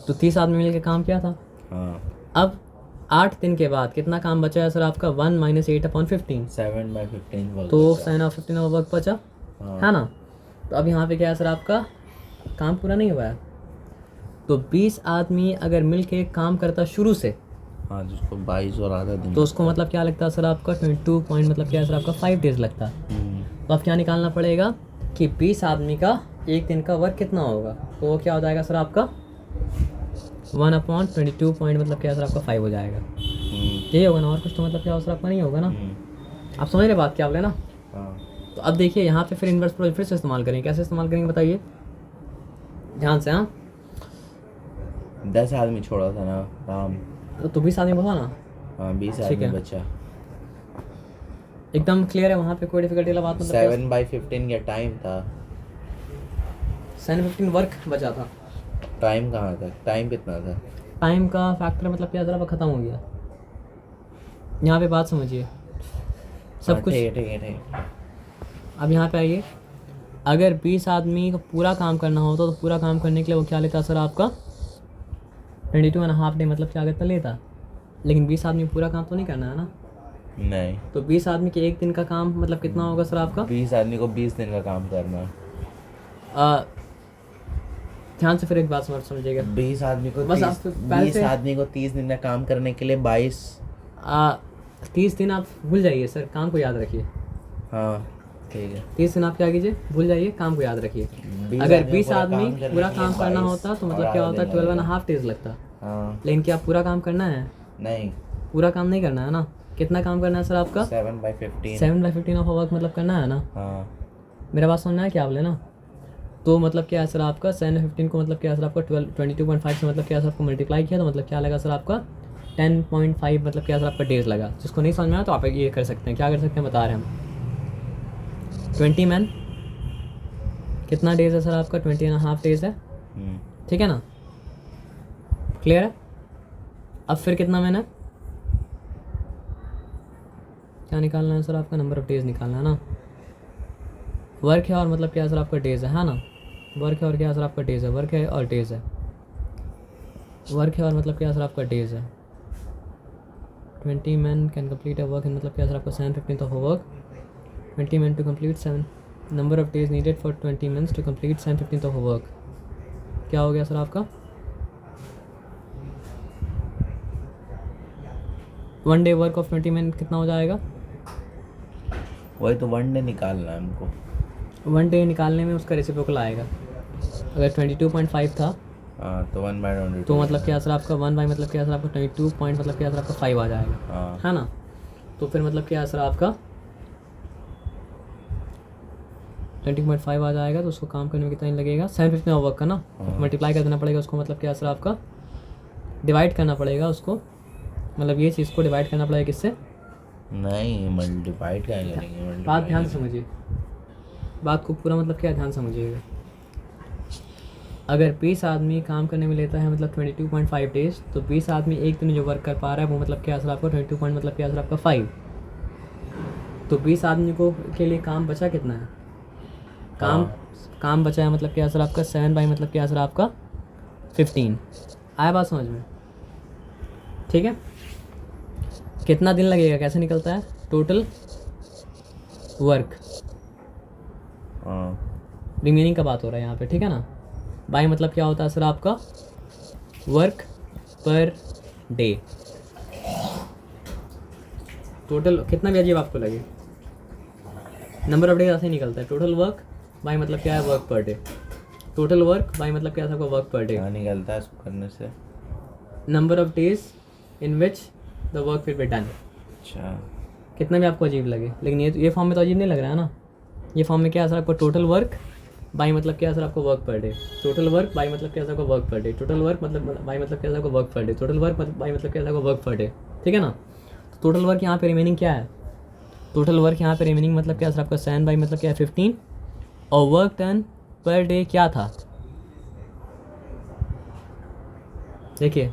तो 30 आदमी मिलकर काम किया था। हाँ। अब 8 दिन के बाद कितना काम बचा है सर आपका, 1 - 8/15, 7/15 वर्क। तो 7/15 ऑफ वर्क बचा है ना। तो अब यहाँ पे क्या है सर आपका काम पूरा नहीं हुआ है। तो 20 आदमी अगर मिल के काम करता शुरू से, हाँ जिसको 22 और आधा दिन, तो उसको मतलब क्या लगता है सर आपका 22 पॉइंट मतलब क्या है सर आपका 5 डेज लगता है। तो अब क्या निकालना पड़ेगा कि 20 आदमी का एक दिन का वर्क कितना होगा, तो वो क्या हो जाएगा सर आपका 1/22 पॉइंट मतलब क्या है सर आपका 5 हो जाएगा। यही होगा ना, और कुछ तो मतलब क्या हो सर आपका नहीं होगा ना। आप समझ रहे बात क्या बोले ना। हाँ। तो अब देखिए यहाँ पे फिर इन्वर्स प्रोपोर्शनल फिर से इस्तेमाल करेंगे। कैसे इस्तेमाल करेंगे बताइए ध्यान से। हाँ 10 आदमी छोड़ा था ना काम, तो 20 आदमी बता ना। हाँ 20 ठीक आदमी है। बचा। एकदम क्लियर है, वहाँ पे कोई डिफिकल्टी वाला बात मतलब क्या? 7/15 का टाइम था। 7/15 वर्क बचा था। टाइम कहाँ था, टाइम कितना था? टाइम का फैक्टर मतलब क्या ज़रा ख़त्म हो गया। यहाँ पे बात समझिए सब कुछ। ठीक है। अब यहाँ पे आइए, अगर 20 आदमी को पूरा काम करना होता तो पूरा काम करने के लिए वो क्या लेता सर आपका 22.5 डे मतलब क्या करता लेता। लेकिन 20 आदमी पूरा काम तो नहीं करना है ना। नहीं, तो 20 आदमी के एक दिन का काम मतलब कितना होगा सर आपका 20 आदमी को 20 दिन का काम करना। ध्यान से फिर एक बात समझिएगा। 20 आदमी को बस 30 आप पहले 20 से- आदमी को 30 दिन का काम करने के लिए 22। 30 दिन आप भूल जाइए सर, काम को याद रखिए। हाँ ठीक है। 30 दिन आप क्या कीजिए, भूल जाइए, काम को याद रखिए। 20 अगर आदमी 20 पूरा आदमी काम करने पूरा के लिए काम करना 22 होता तो और मतलब क्या आधा होता दिन 12.5 डेज लगता। हाँ लेकिन क्या पूरा काम करना है, नहीं, पूरा काम नहीं करना है ना। कितना काम करना है सर आपका 7/15। 7/15 ऑफ वर्क मतलब करना है ना। हाँ मेरा बात समझना है क्या बोले ना। तो मतलब क्या है सर आपका 7/15 को मतलब क्या है सर आपका 22.5 से मतलब क्या है सर आपको मल्टीप्लाई किया तो मतलब क्या लगा सर आपका 10.5 मतलब क्या है सर आपका डेज लगा। जिसको नहीं समझ में आया तो आप ये कर सकते हैं, क्या कर सकते हैं बता रहे हैं हम। 20 मैन कितना डेज है सर आपका 20.5 डेज है। ठीक है ना, क्लियर है। अब फिर कितना मैन है, क्या निकालना है सर आपका, नंबर ऑफ डेज निकालना है ना। वर्क है और मतलब क्या है सर आपका डेज है ना। वर्क है और क्या है सर आपका डेज है, वर्क है और डेज है, वर्क है और मतलब क्या है सर आपका डेज है। 20 man can complete a work in मतलब क्या है सर आपका 7/15 of work. 20 man to complete 7 number of days needed for 20 man to complete 7/15 of work. क्या हो गया सर आपका 1 डे वर्क ऑफ 20 मैन कितना हो जाएगा। वही तो 1 डे निकालना है हमको। 1 डे निकालने में उसका रेसिप्रोकल आएगा। अगर 22.5 था हाँ तो 1/22 तो मतलब क्या सर आपका 1 बाई मतलब क्या सर आपका 22 पॉइंट मतलब क्या सर आपका 5 आ जाएगा। हाँ है ना। तो फिर मतलब क्या है सर आपका 20.5 आ जाएगा। तो उसको काम करने में कितना दिन लगेगा 7/15 वर्क का ना, मल्टीप्लाई कर देना पड़ेगा उसको मतलब क्या सर आपका डिवाइड करना पड़ेगा उसको, मतलब ये चीज़ को डिवाइड करना पड़ेगा किससे। नहीं, मल्टीप्लाइड क्या करेंगे, बात ध्यान से समझिए, बात को पूरा मतलब क्या ध्यान समझिएगा। अगर 20 आदमी काम करने में लेता है मतलब 22.5 डेज, तो 20 आदमी एक दिन जो वर्क कर पा रहा है वो मतलब क्या सर आपका 22 पॉइंट मतलब क्या सर आपका 5। तो 20 आदमी को के लिए काम बचा कितना है, काम बचा है मतलब क्या सर आपका 7 बाई मतलब क्या सर आपका 15। आया बात समझ में, ठीक है। कितना दिन लगेगा, कैसे निकलता है टोटल वर्क, रिमेनिंग का बात हो रहा है यहाँ पे, ठीक है ना। बाई मतलब क्या होता है सर आपका वर्क पर डे। टोटल कितना भी अजीब आपको लगे, नंबर ऑफ डे ऐसे ही निकलता है। टोटल वर्क बाई मतलब क्या है work per day. Total work by मतलब क्या है आपका वर्क पर डे। क्या निकलता है इसको करने से, number of days in which the work will be done. अच्छा कितना भी आपको अजीब लगे, लेकिन ये फॉर्म में तो अजीब नहीं लग रहा है ना। ये फॉर्म में क्या है सर आपको टोटल वर्क बाई मतलब क्या सर आपको work per day, total work by मतलब क्या सर आपको work per day, total work मतलब बाई मतलब क्या सर आपको work per day, total work by मतलब क्या सर आपको वर्क पर डे, ठीक है ना। तो टोटल वर्क यहाँ पे रिमेनिंग क्या है, टोटल वर्क यहाँ पे रिमेनिंग मतलब क्या सर आपका 7 बाई मतलब क्या है 15, और वर्क डन पर डे क्या था, देखिए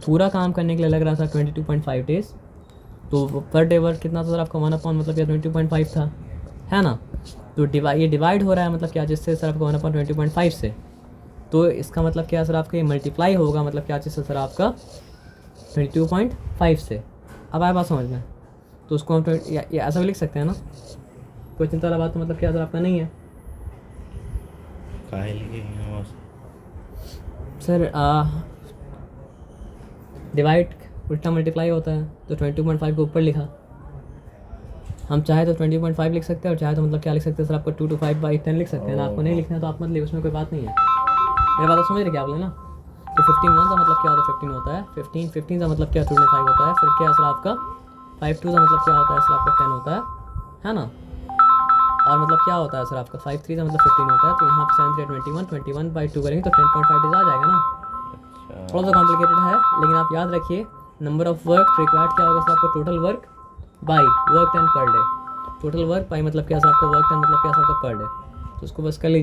पूरा काम करने के लिए लग रहा था 22.5 डेज, तो पर डे वर्क कितना था सर आपका 1 मतलब क्या 22.5 था, है ना। तो ये डिवाइड हो रहा है मतलब क्या, जिससे सर आपका 1/20.5 से, तो इसका मतलब क्या सर आपका ये मल्टीप्लाई होगा मतलब क्या जिससे सर आपका 22.5 से। अब आए बात समझ में, तो उसको हम ये ऐसा भी लिख सकते हैं ना, कोई चिंता वाला बात तो मतलब क्या सर आपका नहीं है काहे लिखेंगे सर। डिवाइड उल्टा मल्टीप्लाई होता है, तो 22.5 के ऊपर लिखा, हम चाहे तो 20.5 लिख सकते हैं और चाहे तो मतलब क्या लिख सकते हैं सर आपको 2 to 5/10 लिख सकते हैं ना, आपको नहीं लिखना है तो आप मत लिखिए, उसमें कोई बात नहीं है, मेरी बात समझ रहे क्या आप लोग ना। तो 15 का मतलब क्या होता है 15 होता है, 15 का मतलब क्या 2/5 होता है, फिर क्या सर आपका 5/2 का मतलब क्या होता है सर आपका 10 होता है ना, और मतलब क्या होता है सर आपका 5/3 का मतलब 15 होता है, तो यहाँ पे 7 3 21/2 करेंगे तो 10.5 डेज आ जाएगा ना। थोड़ा सा कॉम्प्लिकेटेड है, लेकिन आप याद रखिए नंबर ऑफ वर्क रिक्वायर्ड क्या होगा सर आपका total work by work done per day, total work by मतलब क्या सर आपका वर्क डन मतलब क्या सर आपका पर डे, तो उसको बस कर लीजिए।